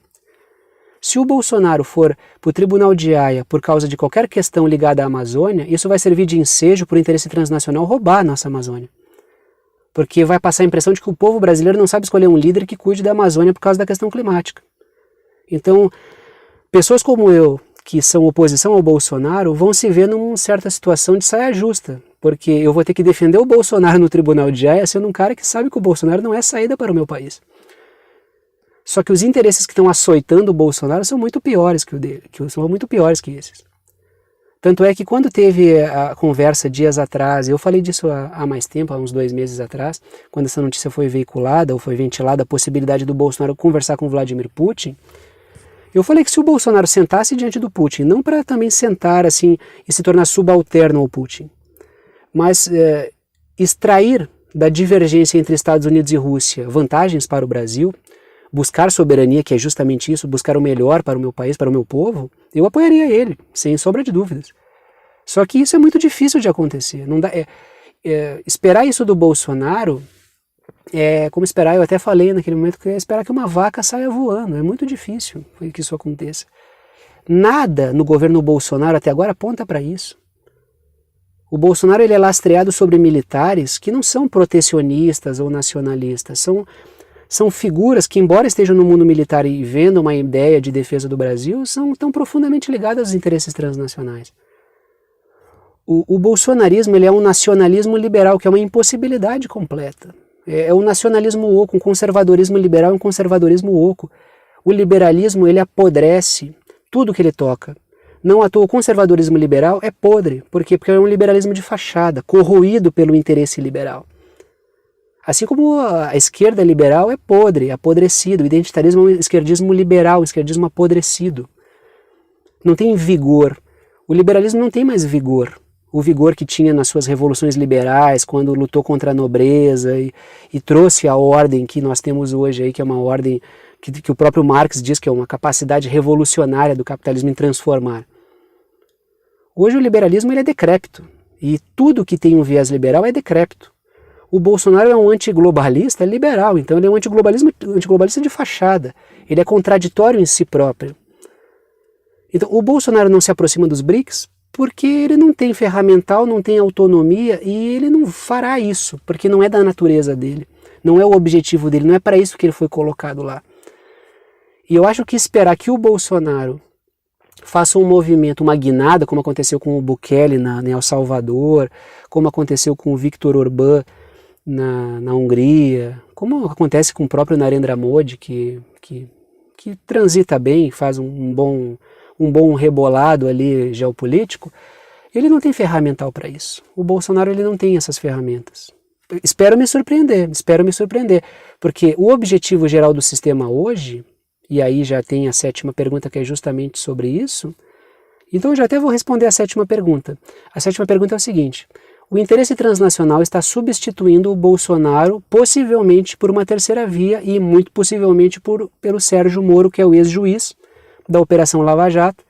Se o Bolsonaro for para o Tribunal de Haia por causa de qualquer questão ligada à Amazônia, isso vai servir de ensejo para o interesse transnacional roubar a nossa Amazônia. Porque vai passar a impressão de que o povo brasileiro não sabe escolher um líder que cuide da Amazônia por causa da questão climática. Então, pessoas como eu, que são oposição ao Bolsonaro, vão se ver numa certa situação de saia justa, porque eu vou ter que defender o Bolsonaro no Tribunal de Haia sendo um cara que sabe que o Bolsonaro não é saída para o meu país. Só que os interesses que estão açoitando o Bolsonaro são muito piores que o dele, são muito piores que esses. Tanto é que quando teve a conversa dias atrás, eu falei disso há mais tempo, há uns 2 meses atrás, quando essa notícia foi veiculada ou foi ventilada a possibilidade do Bolsonaro conversar com Vladimir Putin, eu falei que se o Bolsonaro sentasse diante do Putin, não para também sentar assim e se tornar subalterno ao Putin, mas extrair da divergência entre Estados Unidos e Rússia vantagens para o Brasil, buscar soberania, que é justamente isso, buscar o melhor para o meu país, para o meu povo, eu apoiaria ele, sem sombra de dúvidas. Só que isso é muito difícil de acontecer. Não dá, esperar isso do Bolsonaro é como esperar, eu até falei naquele momento, que é esperar que uma vaca saia voando. É muito difícil que isso aconteça. Nada no governo Bolsonaro até agora aponta para isso. O Bolsonaro ele é lastreado sobre militares que não são protecionistas ou nacionalistas, são figuras que, embora estejam no mundo militar e vendo uma ideia de defesa do Brasil, estão profundamente ligadas aos interesses transnacionais. O bolsonarismo ele é um nacionalismo liberal, que é uma impossibilidade completa. É um nacionalismo oco, um conservadorismo liberal e um conservadorismo oco. O liberalismo ele apodrece tudo que ele toca. Não à toa, o conservadorismo liberal é podre. Por quê? Porque é um liberalismo de fachada, corroído pelo interesse liberal. Assim como a esquerda liberal é podre, apodrecido. O identitarismo é um esquerdismo liberal, um esquerdismo apodrecido. Não tem vigor. O liberalismo não tem mais vigor. O vigor que tinha nas suas revoluções liberais, quando lutou contra a nobreza e trouxe a ordem que nós temos hoje, aí, que é uma ordem que o próprio Marx diz que é uma capacidade revolucionária do capitalismo em transformar. Hoje o liberalismo ele é decrépito. E tudo que tem um viés liberal é decrépito. O Bolsonaro é um antiglobalista liberal, então ele é um antiglobalista de fachada. Ele é contraditório em si próprio. Então o Bolsonaro não se aproxima dos BRICS porque ele não tem ferramental, não tem autonomia e ele não fará isso, porque não é da natureza dele, não é o objetivo dele, não é para isso que ele foi colocado lá. E eu acho que esperar que o Bolsonaro faça um movimento, uma guinada, como aconteceu com o Bukele em El Salvador, como aconteceu com o Viktor Orbán na Hungria, como acontece com o próprio Narendra Modi, que transita bem, faz um bom rebolado ali geopolítico, ele não tem ferramental para isso. O Bolsonaro ele não tem essas ferramentas. Espero me surpreender, porque o objetivo geral do sistema hoje, e aí já tem a 7ª pergunta que é justamente sobre isso, então eu já até vou responder a 7ª pergunta. A 7ª pergunta é o seguinte: o interesse transnacional está substituindo o Bolsonaro possivelmente por uma terceira via e muito possivelmente pelo Sérgio Moro, que é o ex-juiz da Operação Lava Jato,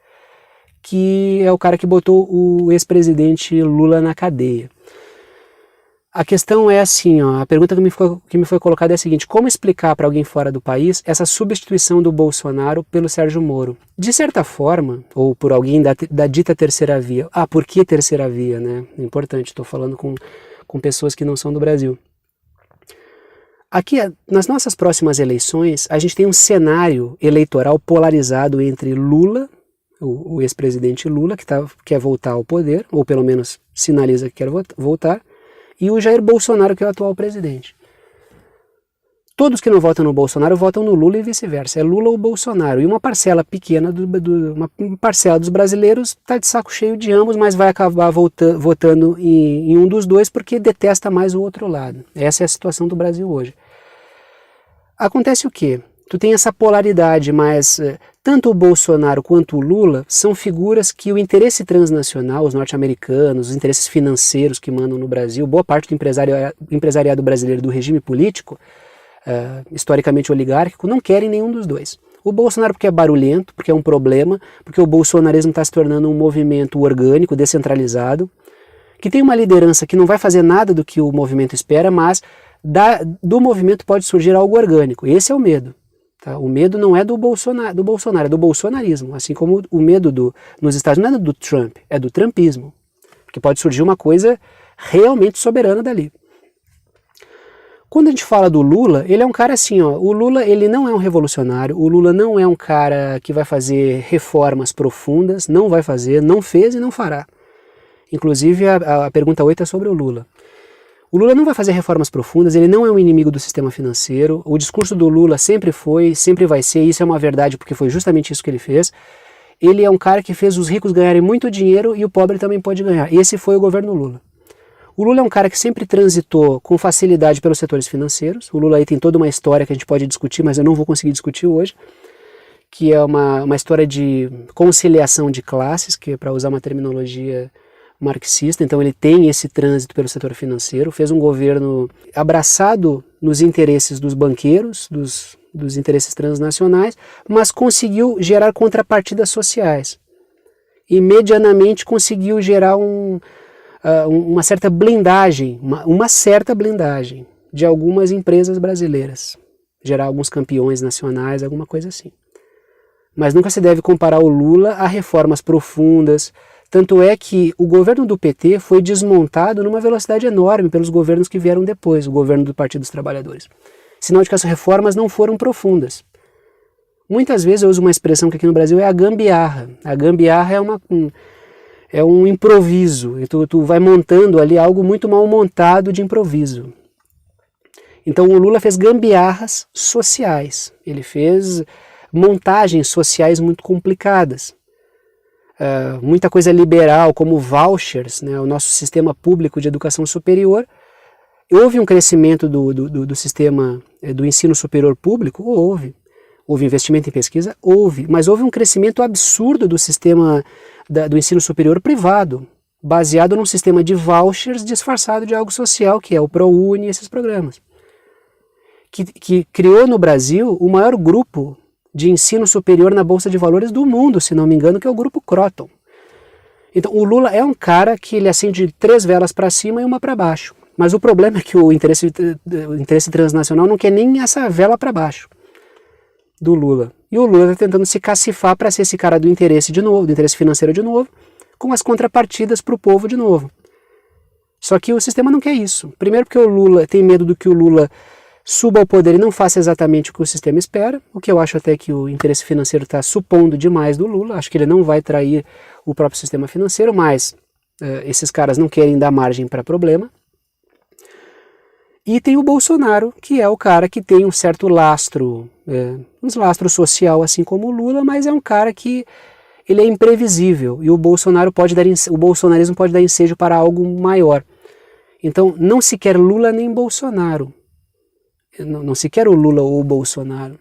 que é o cara que botou o ex-presidente Lula na cadeia. A questão é assim, ó, a pergunta que me foi colocada é a seguinte: como explicar para alguém fora do país essa substituição do Bolsonaro pelo Sérgio Moro? De certa forma, ou por alguém da dita terceira via. Ah, por que terceira via, né? É importante, estou falando com pessoas que não são do Brasil. Aqui, nas nossas próximas eleições, a gente tem um cenário eleitoral polarizado entre Lula, o ex-presidente Lula, que quer voltar ao poder, ou pelo menos sinaliza que quer voltar, e o Jair Bolsonaro, que é o atual presidente. Todos que não votam no Bolsonaro votam no Lula e vice-versa. É Lula ou Bolsonaro. E uma parcela pequena, uma parcela dos brasileiros está de saco cheio de ambos, mas vai acabar votando em um dos dois porque detesta mais o outro lado. Essa é a situação do Brasil hoje. Acontece o quê? Tu tem essa polaridade, mas tanto o Bolsonaro quanto o Lula são figuras que o interesse transnacional, os norte-americanos, os interesses financeiros que mandam no Brasil, boa parte do empresariado brasileiro, do regime político, historicamente oligárquico, não querem nenhum dos dois. O Bolsonaro porque é barulhento, porque é um problema, porque o bolsonarismo está se tornando um movimento orgânico, descentralizado, que tem uma liderança que não vai fazer nada do que o movimento espera, mas do movimento pode surgir algo orgânico. Esse é o medo. Tá? O medo não é do Bolsonaro, é do bolsonarismo. Assim como o medo nos Estados Unidos não é do Trump, é do trumpismo. Porque pode surgir uma coisa realmente soberana dali. Quando a gente fala do Lula, ele é um cara assim, ó, o Lula ele não é um revolucionário, o Lula não é um cara que vai fazer reformas profundas, não vai fazer, não fez e não fará. Inclusive a pergunta 8 é sobre o Lula. O Lula não vai fazer reformas profundas, ele não é um inimigo do sistema financeiro, o discurso do Lula sempre foi, sempre vai ser, isso é uma verdade porque foi justamente isso que ele fez. Ele é um cara que fez os ricos ganharem muito dinheiro e o pobre também pode ganhar. Esse foi o governo Lula. O Lula é um cara que sempre transitou com facilidade pelos setores financeiros. O Lula aí tem toda uma história que a gente pode discutir, mas eu não vou conseguir discutir hoje, que é uma história de conciliação de classes, que é para usar uma terminologia marxista. Então ele tem esse trânsito pelo setor financeiro, fez um governo abraçado nos interesses dos banqueiros, dos interesses transnacionais, mas conseguiu gerar contrapartidas sociais. E medianamente conseguiu gerar uma certa blindagem, uma certa blindagem de algumas empresas brasileiras, gerar alguns campeões nacionais, alguma coisa assim. Mas nunca se deve comparar o Lula a reformas profundas, tanto é que o governo do PT foi desmontado numa velocidade enorme pelos governos que vieram depois, o governo do Partido dos Trabalhadores. Sinal de que as reformas não foram profundas. Muitas vezes eu uso uma expressão que aqui no Brasil é a gambiarra. A gambiarra é um improviso, e tu vai montando ali algo muito mal montado de improviso. Então o Lula fez gambiarras sociais, ele fez montagens sociais muito complicadas. muita coisa liberal, como vouchers, né, o nosso sistema público de educação superior. Houve um crescimento do sistema do ensino superior público? Houve. Houve investimento em pesquisa? Houve. Mas houve um crescimento absurdo do sistema do ensino superior privado, baseado num sistema de vouchers disfarçado de algo social, que é o ProUni e esses programas. Que criou no Brasil o maior grupo de ensino superior na Bolsa de Valores do mundo, se não me engano, que é o Grupo Croton. Então, o Lula é um cara que ele acende 3 velas para cima e uma para baixo. Mas o problema é que o interesse transnacional não quer nem essa vela para baixo do Lula. E o Lula está tentando se cacifar para ser esse cara do interesse de novo, do interesse financeiro de novo, com as contrapartidas para o povo de novo. Só que o sistema não quer isso. Primeiro porque o Lula tem medo do que o Lula suba ao poder e não faça exatamente o que o sistema espera, o que eu acho até que o interesse financeiro está supondo demais do Lula. Acho que ele não vai trair o próprio sistema financeiro, mas esses caras não querem dar margem para problema. E tem o Bolsonaro, que é o cara que tem um certo lastro, um lastro social, assim como o Lula, mas é um cara que ele é imprevisível e o bolsonarismo pode dar ensejo para algo maior. Então não se quer Lula nem Bolsonaro. Não se quer o Lula ou o Bolsonaro.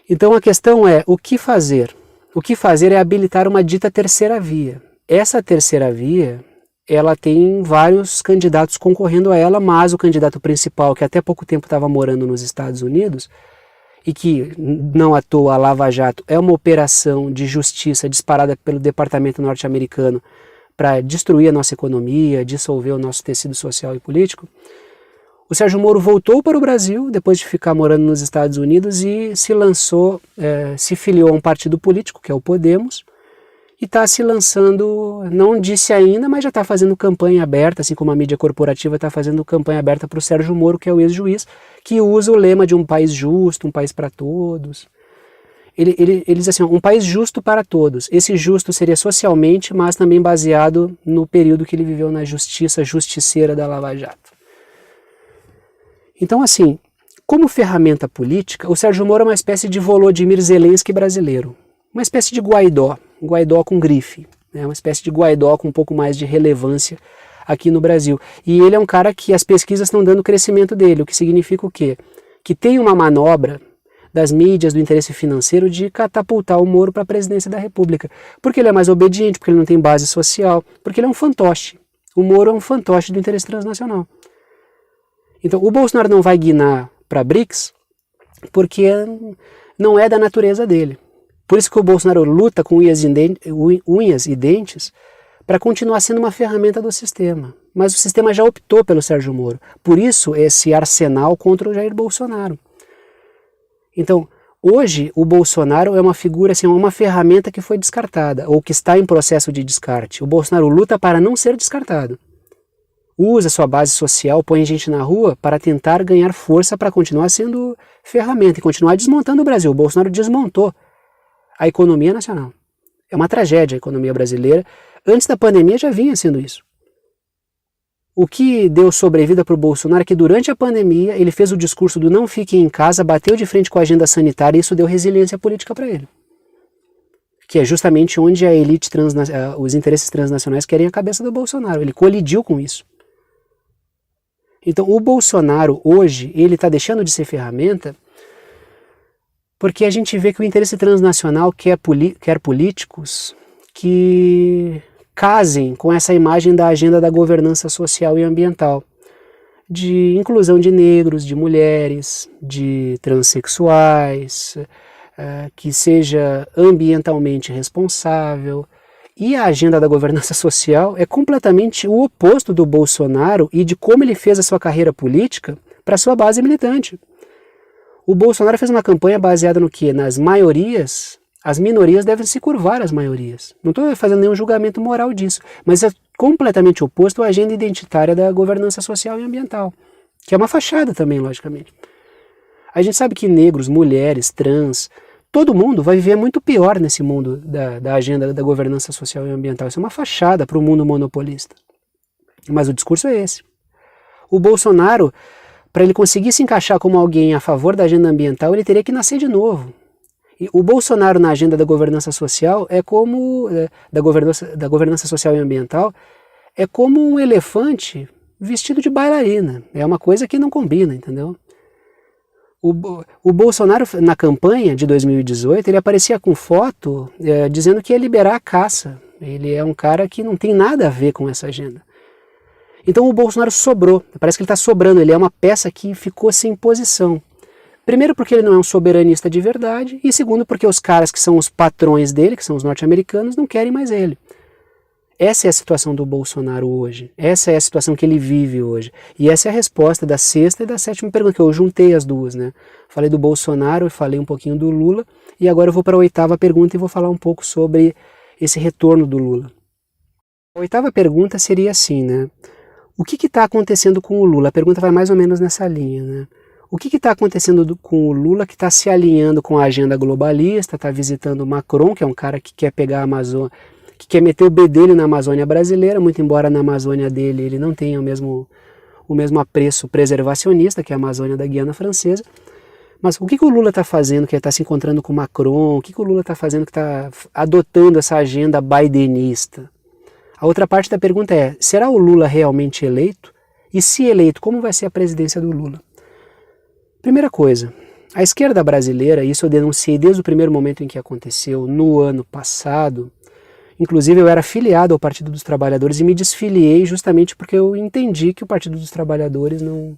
Então a questão é o que fazer? O que fazer é habilitar uma dita terceira via. Essa terceira via, ela tem vários candidatos concorrendo a ela, mas o candidato principal, que até pouco tempo estava morando nos Estados Unidos, e que não à toa a Lava Jato é uma operação de justiça disparada pelo departamento norte-americano para destruir a nossa economia, dissolver o nosso tecido social e político, o Sérgio Moro voltou para o Brasil, depois de ficar morando nos Estados Unidos, e se lançou, se filiou a um partido político, que é o Podemos, e está se lançando, não disse ainda, mas já está fazendo campanha aberta, assim como a mídia corporativa está fazendo campanha aberta para o Sérgio Moro, que é o ex-juiz, que usa o lema de um país justo, um país para todos. Ele diz assim, um país justo para todos. Esse justo seria socialmente, mas também baseado no período que ele viveu na justiça justiceira da Lava Jato. Então, assim, como ferramenta política, o Sérgio Moro é uma espécie de Volodymyr Zelensky brasileiro. Uma espécie de Guaidó com grife, né? Uma espécie de Guaidó com um pouco mais de relevância aqui no Brasil. E ele é um cara que as pesquisas estão dando o crescimento dele, o que significa o quê? Que tem uma manobra das mídias, do interesse financeiro, de catapultar o Moro para a presidência da República. Porque ele é mais obediente, porque ele não tem base social, porque ele é um fantoche. O Moro é um fantoche do interesse transnacional. Então, o Bolsonaro não vai guinar para BRICS porque não é da natureza dele. Por isso que o Bolsonaro luta com unhas e dentes para continuar sendo uma ferramenta do sistema. Mas o sistema já optou pelo Sérgio Moro. Por isso, esse arsenal contra o Jair Bolsonaro. Então, hoje, o Bolsonaro é uma figura, assim, uma ferramenta que foi descartada, ou que está em processo de descarte. O Bolsonaro luta para não ser descartado. Usa sua base social, põe gente na rua para tentar ganhar força para continuar sendo ferramenta e continuar desmontando o Brasil. O Bolsonaro desmontou a economia nacional. É uma tragédia a economia brasileira. Antes da pandemia já vinha sendo isso. O que deu sobrevida para o Bolsonaro é que durante a pandemia ele fez o discurso do não fiquem em casa, bateu de frente com a agenda sanitária e isso deu resiliência política para ele. Que é justamente onde a elite os interesses transnacionais querem a cabeça do Bolsonaro. Ele colidiu com isso. Então o Bolsonaro hoje, ele está deixando de ser ferramenta porque a gente vê que o interesse transnacional quer políticos que casem com essa imagem da agenda da governança social e ambiental, de inclusão de negros, de mulheres, de transexuais, que seja ambientalmente responsável. E a agenda da governança social é completamente o oposto do Bolsonaro e de como ele fez a sua carreira política para sua base militante. O Bolsonaro fez uma campanha baseada no quê? Nas maiorias. As minorias devem se curvar às maiorias. Não estou fazendo nenhum julgamento moral disso, mas é completamente oposto à agenda identitária da governança social e ambiental, que é uma fachada também, logicamente. A gente sabe que negros, mulheres, trans, todo mundo vai viver muito pior nesse mundo da agenda da governança social e ambiental. Isso é uma fachada para o mundo monopolista. Mas o discurso é esse. O Bolsonaro, para ele conseguir se encaixar como alguém a favor da agenda ambiental, ele teria que nascer de novo. E o Bolsonaro na agenda da governança social é como, da governança social e ambiental, é como um elefante vestido de bailarina. É uma coisa que não combina, entendeu? O Bolsonaro, na campanha de 2018, ele aparecia com foto dizendo que ia liberar a caça. Ele é um cara que não tem nada a ver com essa agenda. Então o Bolsonaro sobrou, parece que ele está sobrando, ele é uma peça que ficou sem posição. Primeiro porque ele não é um soberanista de verdade, e segundo porque os caras que são os patrões dele, que são os norte-americanos, não querem mais ele. Essa é a situação do Bolsonaro hoje, essa é a situação que ele vive hoje. E essa é a resposta da sexta e da sétima pergunta, que eu juntei as duas, né? Falei do Bolsonaro e falei um pouquinho do Lula, e agora eu vou para a oitava pergunta e vou falar um pouco sobre esse retorno do Lula. A oitava pergunta seria assim, né? O que está acontecendo com o Lula? A pergunta vai mais ou menos nessa linha, né? O que está acontecendo com o Lula, que está se alinhando com a agenda globalista, está visitando o Macron, que é um cara que quer pegar a Amazônia, que quer meter o bedelho na Amazônia brasileira, muito embora na Amazônia dele ele não tenha o mesmo apreço preservacionista, que é a Amazônia da Guiana Francesa. Mas o que o Lula está fazendo, que ele está se encontrando com o Macron? O que o Lula está fazendo, que está adotando essa agenda bidenista? A outra parte da pergunta é, será o Lula realmente eleito? E se eleito, como vai ser a presidência do Lula? Primeira coisa, a esquerda brasileira, isso eu denunciei desde o primeiro momento em que aconteceu, no ano passado. Inclusive eu era filiado ao Partido dos Trabalhadores e me desfiliei justamente porque eu entendi que o Partido dos Trabalhadores não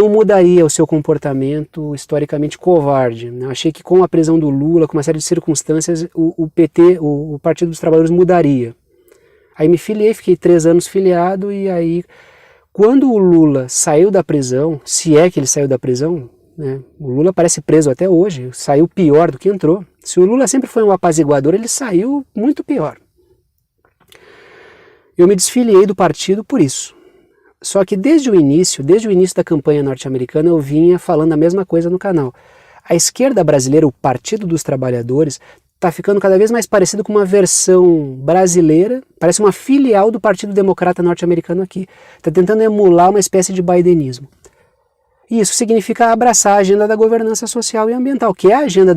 mudaria o seu comportamento historicamente covarde. Eu achei que com a prisão do Lula, com uma série de circunstâncias, o PT, o Partido dos Trabalhadores mudaria. Aí me filiei, fiquei 3 anos filiado e aí, quando o Lula saiu da prisão, se é que ele saiu da prisão, né, o Lula parece preso até hoje, saiu pior do que entrou. Se o Lula sempre foi um apaziguador, ele saiu muito pior. Eu me desfiliei do partido por isso. Só que desde o início da campanha norte-americana, eu vinha falando a mesma coisa no canal. A esquerda brasileira, o Partido dos Trabalhadores, está ficando cada vez mais parecido com uma versão brasileira, parece uma filial do Partido Democrata norte-americano aqui. Está tentando emular uma espécie de bidenismo. E isso significa abraçar a agenda da governança social e ambiental, que é a agenda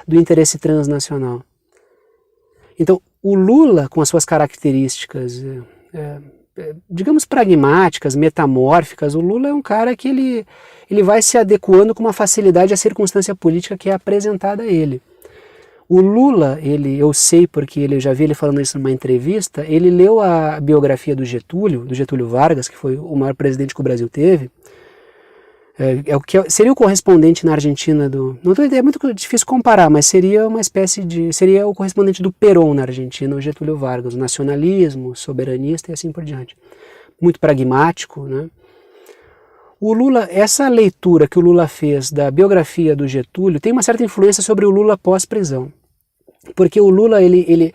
do interesse transnacional. Então, o Lula, com as suas características, digamos, pragmáticas, metamórficas, o Lula é um cara que ele vai se adequando com uma facilidade à circunstância política que é apresentada a ele. O Lula, eu sei porque eu já vi ele falando isso numa entrevista, ele leu a biografia do Getúlio Vargas, que foi o maior presidente que o Brasil teve, seria o correspondente na Argentina é muito difícil comparar, mas seria uma espécie seria o correspondente do Perón na Argentina, o Getúlio Vargas, o nacionalismo, soberanista e assim por diante. Muito pragmático, né? O Lula, essa leitura que o Lula fez da biografia do Getúlio tem uma certa influência sobre o Lula pós-prisão. Porque o Lula ele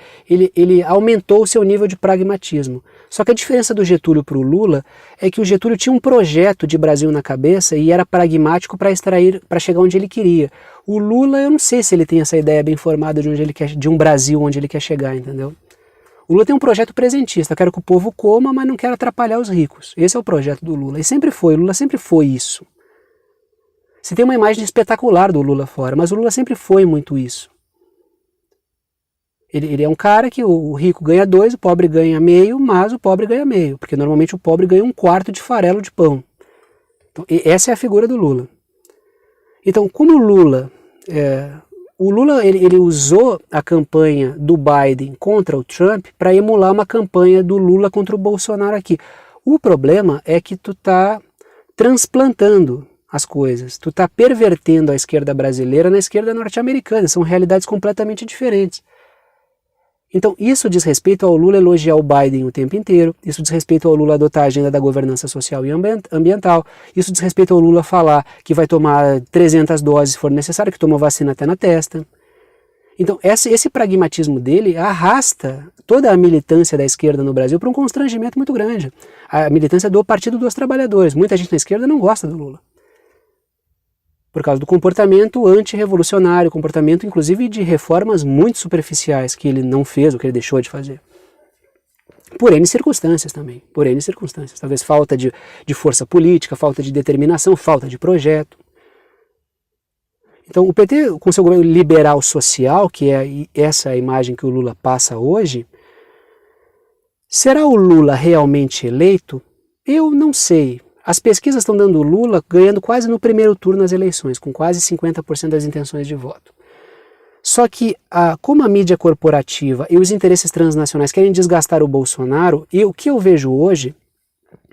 aumentou o seu nível de pragmatismo. Só que a diferença do Getúlio para o Lula é que o Getúlio tinha um projeto de Brasil na cabeça e era pragmático para chegar onde ele queria. O Lula, eu não sei se ele tem essa ideia bem formada de um Brasil onde ele quer chegar, entendeu? O Lula tem um projeto presentista, quero que o povo coma, mas não quero atrapalhar os ricos. Esse é o projeto do Lula. E sempre foi, o Lula sempre foi isso. Você tem uma imagem espetacular do Lula fora, mas o Lula sempre foi muito isso. Ele é um cara que o rico ganha 2, o pobre ganha meio, mas o pobre ganha meio, porque normalmente o pobre ganha 1/4 de farelo de pão. Então, essa é a figura do Lula. Então, como o Lula ele usou a campanha do Biden contra o Trump para emular uma campanha do Lula contra o Bolsonaro aqui. O problema é que tu tá transplantando as coisas, tu tá pervertendo a esquerda brasileira na esquerda norte-americana, são realidades completamente diferentes. Então isso diz respeito ao Lula elogiar o Biden o tempo inteiro, isso diz respeito ao Lula adotar a agenda da governança social e ambiental, isso diz respeito ao Lula falar que vai tomar 300 doses se for necessário, que tomou vacina até na testa. Então esse pragmatismo dele arrasta toda a militância da esquerda no Brasil para um constrangimento muito grande. A militância do Partido dos Trabalhadores. Muita gente na esquerda não gosta do Lula. Por causa do comportamento antirrevolucionário, comportamento inclusive de reformas muito superficiais que ele não fez, o que ele deixou de fazer. Por N circunstâncias também, por N circunstâncias. Talvez falta de força política, falta de determinação, falta de projeto. Então o PT, com seu governo liberal social, que é essa imagem que o Lula passa hoje, será o Lula realmente eleito? Eu não sei. As pesquisas estão dando o Lula ganhando quase no primeiro turno nas eleições, com quase 50% das intenções de voto. Só que, como a mídia corporativa e os interesses transnacionais querem desgastar o Bolsonaro, e o que eu vejo hoje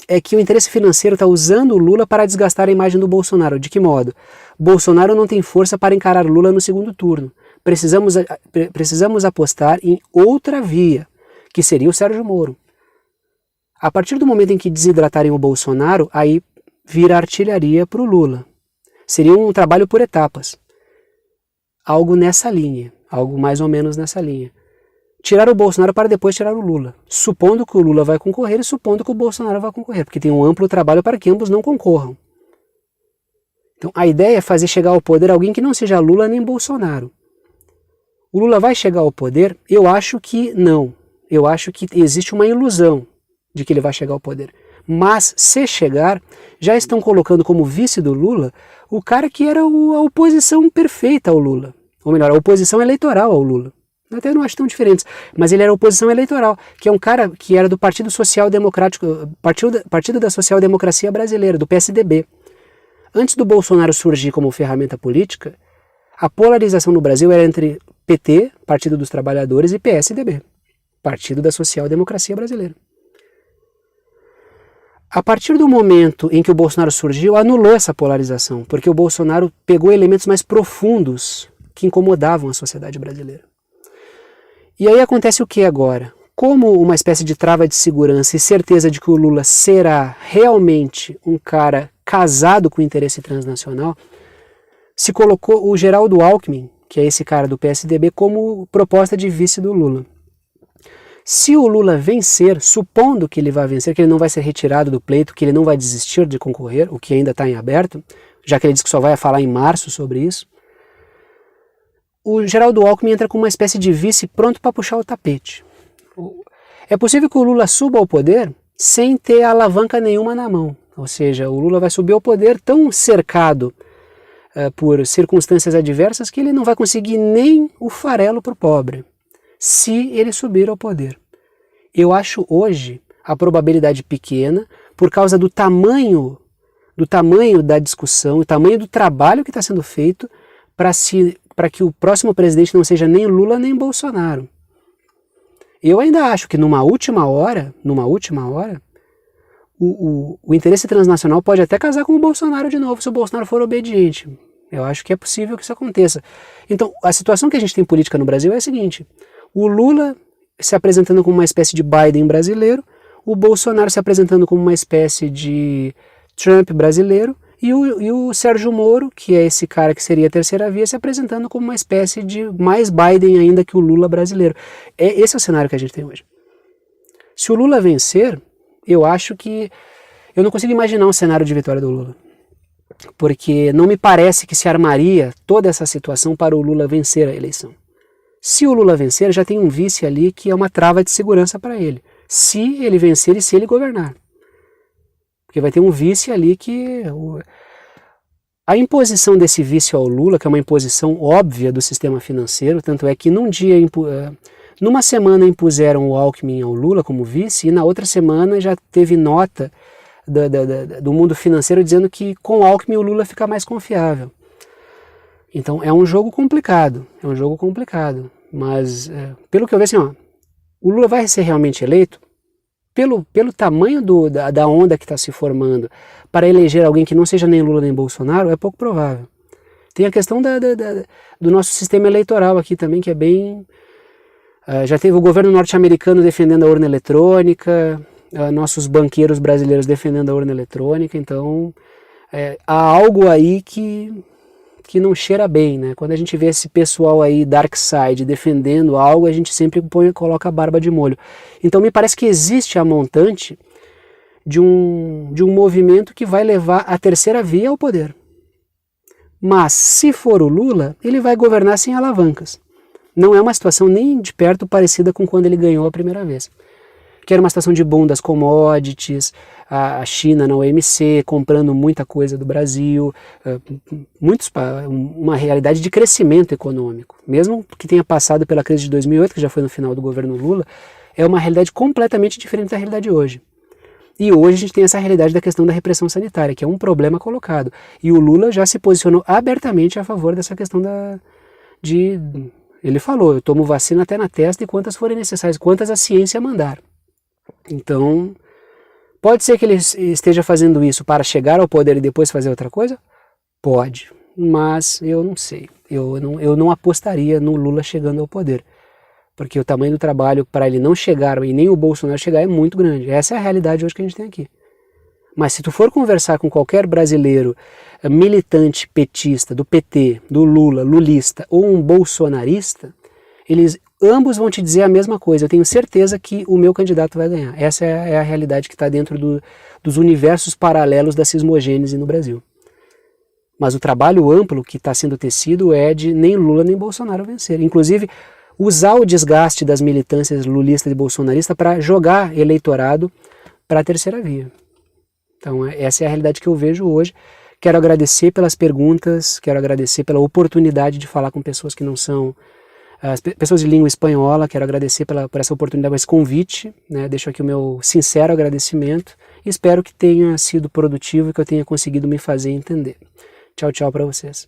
é que o interesse financeiro está usando o Lula para desgastar a imagem do Bolsonaro. De que modo? Bolsonaro não tem força para encarar Lula no segundo turno. Precisamos apostar em outra via, que seria o Sérgio Moro. A partir do momento em que desidratarem o Bolsonaro, aí vira artilharia para o Lula. Seria um trabalho por etapas. Algo nessa linha, algo mais ou menos nessa linha. Tirar o Bolsonaro para depois tirar o Lula, supondo que o Lula vai concorrer e supondo que o Bolsonaro vai concorrer, porque tem um amplo trabalho para que ambos não concorram. Então a ideia é fazer chegar ao poder alguém que não seja Lula nem Bolsonaro. O Lula vai chegar ao poder? Eu acho que não. Eu acho que existe uma ilusão de que ele vai chegar ao poder. Mas, se chegar, já estão colocando como vice do Lula o cara que era a oposição perfeita ao Lula. Ou melhor, a oposição eleitoral ao Lula. Eu até não acho tão diferentes, mas ele era a oposição eleitoral, que é um cara que era do Partido Social Democrático, Partido da Social Democracia Brasileira, do PSDB. Antes do Bolsonaro surgir como ferramenta política, a polarização no Brasil era entre PT, Partido dos Trabalhadores, e PSDB, Partido da Social Democracia Brasileira. A partir do momento em que o Bolsonaro surgiu, anulou essa polarização, porque o Bolsonaro pegou elementos mais profundos que incomodavam a sociedade brasileira. E aí acontece o que agora? Como uma espécie de trava de segurança e certeza de que o Lula será realmente um cara casado com o interesse transnacional, se colocou o Geraldo Alckmin, que é esse cara do PSDB, como proposta de vice do Lula. Se o Lula vencer, supondo que ele vai vencer, que ele não vai ser retirado do pleito, que ele não vai desistir de concorrer, o que ainda está em aberto, já que ele disse que só vai falar em março sobre isso, o Geraldo Alckmin entra com uma espécie de vice pronto para puxar o tapete. É possível que o Lula suba ao poder sem ter alavanca nenhuma na mão. Ou seja, o Lula vai subir ao poder tão cercado por circunstâncias adversas que ele não vai conseguir nem o farelo para o pobre, se ele subir ao poder. Eu acho hoje a probabilidade pequena por causa do tamanho da discussão, o tamanho do trabalho que está sendo feito para que o próximo presidente não seja nem Lula nem Bolsonaro. Eu ainda acho que numa última hora, o interesse transnacional pode até casar com o Bolsonaro de novo, se o Bolsonaro for obediente. Eu acho que é possível que isso aconteça. Então, a situação que a gente tem política no Brasil é a seguinte: o Lula se apresentando como uma espécie de Biden brasileiro, o Bolsonaro se apresentando como uma espécie de Trump brasileiro, e o Sérgio Moro, que é esse cara que seria a terceira via, se apresentando como uma espécie de mais Biden ainda que o Lula brasileiro. Esse é o cenário que a gente tem hoje. Se o Lula vencer, eu acho que... eu não consigo imaginar um cenário de vitória do Lula. Porque não me parece que se armaria toda essa situação para o Lula vencer a eleição. Se o Lula vencer, já tem um vice ali que é uma trava de segurança para ele. Se ele vencer e se ele governar. Porque vai ter um vice ali que... A imposição desse vice ao Lula, que é uma imposição óbvia do sistema financeiro, tanto é que numa semana impuseram o Alckmin ao Lula como vice, e na outra semana já teve nota do mundo financeiro dizendo que com o Alckmin o Lula fica mais confiável. Então é um jogo complicado, mas pelo que eu vejo assim, o Lula vai ser realmente eleito pelo tamanho da onda que está se formando para eleger alguém que não seja nem Lula nem Bolsonaro, é pouco provável. Tem a questão do nosso sistema eleitoral aqui também, que é bem... já teve o governo norte-americano defendendo a urna eletrônica, nossos banqueiros brasileiros defendendo a urna eletrônica, então há algo aí que não cheira bem, né? Quando a gente vê esse pessoal aí, dark side, defendendo algo, a gente sempre coloca a barba de molho. Então me parece que existe a montante de um movimento que vai levar a terceira via ao poder. Mas se for o Lula, ele vai governar sem alavancas. Não é uma situação nem de perto parecida com quando ele ganhou a primeira vez. era uma situação de boom das commodities, a China na OMC comprando muita coisa do Brasil, uma realidade de crescimento econômico. Mesmo que tenha passado pela crise de 2008, que já foi no final do governo Lula, é uma realidade completamente diferente da realidade hoje. E hoje a gente tem essa realidade da questão da repressão sanitária, que é um problema colocado. E o Lula já se posicionou abertamente a favor dessa questão ele falou, eu tomo vacina até na testa e quantas forem necessárias, quantas a ciência mandar. Então, pode ser que ele esteja fazendo isso para chegar ao poder e depois fazer outra coisa? Pode, mas eu não sei. Eu não apostaria no Lula chegando ao poder. Porque o tamanho do trabalho para ele não chegar e nem o Bolsonaro chegar é muito grande. Essa é a realidade hoje que a gente tem aqui. Mas se tu for conversar com qualquer brasileiro militante petista, do PT, do Lula, lulista ou um bolsonarista, eles ambos vão te dizer a mesma coisa. Eu tenho certeza que o meu candidato vai ganhar. Essa é a realidade que está dentro dos universos paralelos da cismogênese no Brasil. Mas o trabalho amplo que está sendo tecido é de nem Lula nem Bolsonaro vencer. Inclusive, usar o desgaste das militâncias lulistas e bolsonaristas para jogar eleitorado para a terceira via. Então essa é a realidade que eu vejo hoje. Quero agradecer pelas perguntas, quero agradecer pela oportunidade de falar com pessoas que não são pessoas de língua espanhola, quero agradecer por essa oportunidade, por esse convite, né? Deixo aqui o meu sincero agradecimento e espero que tenha sido produtivo e que eu tenha conseguido me fazer entender. Tchau, tchau para vocês.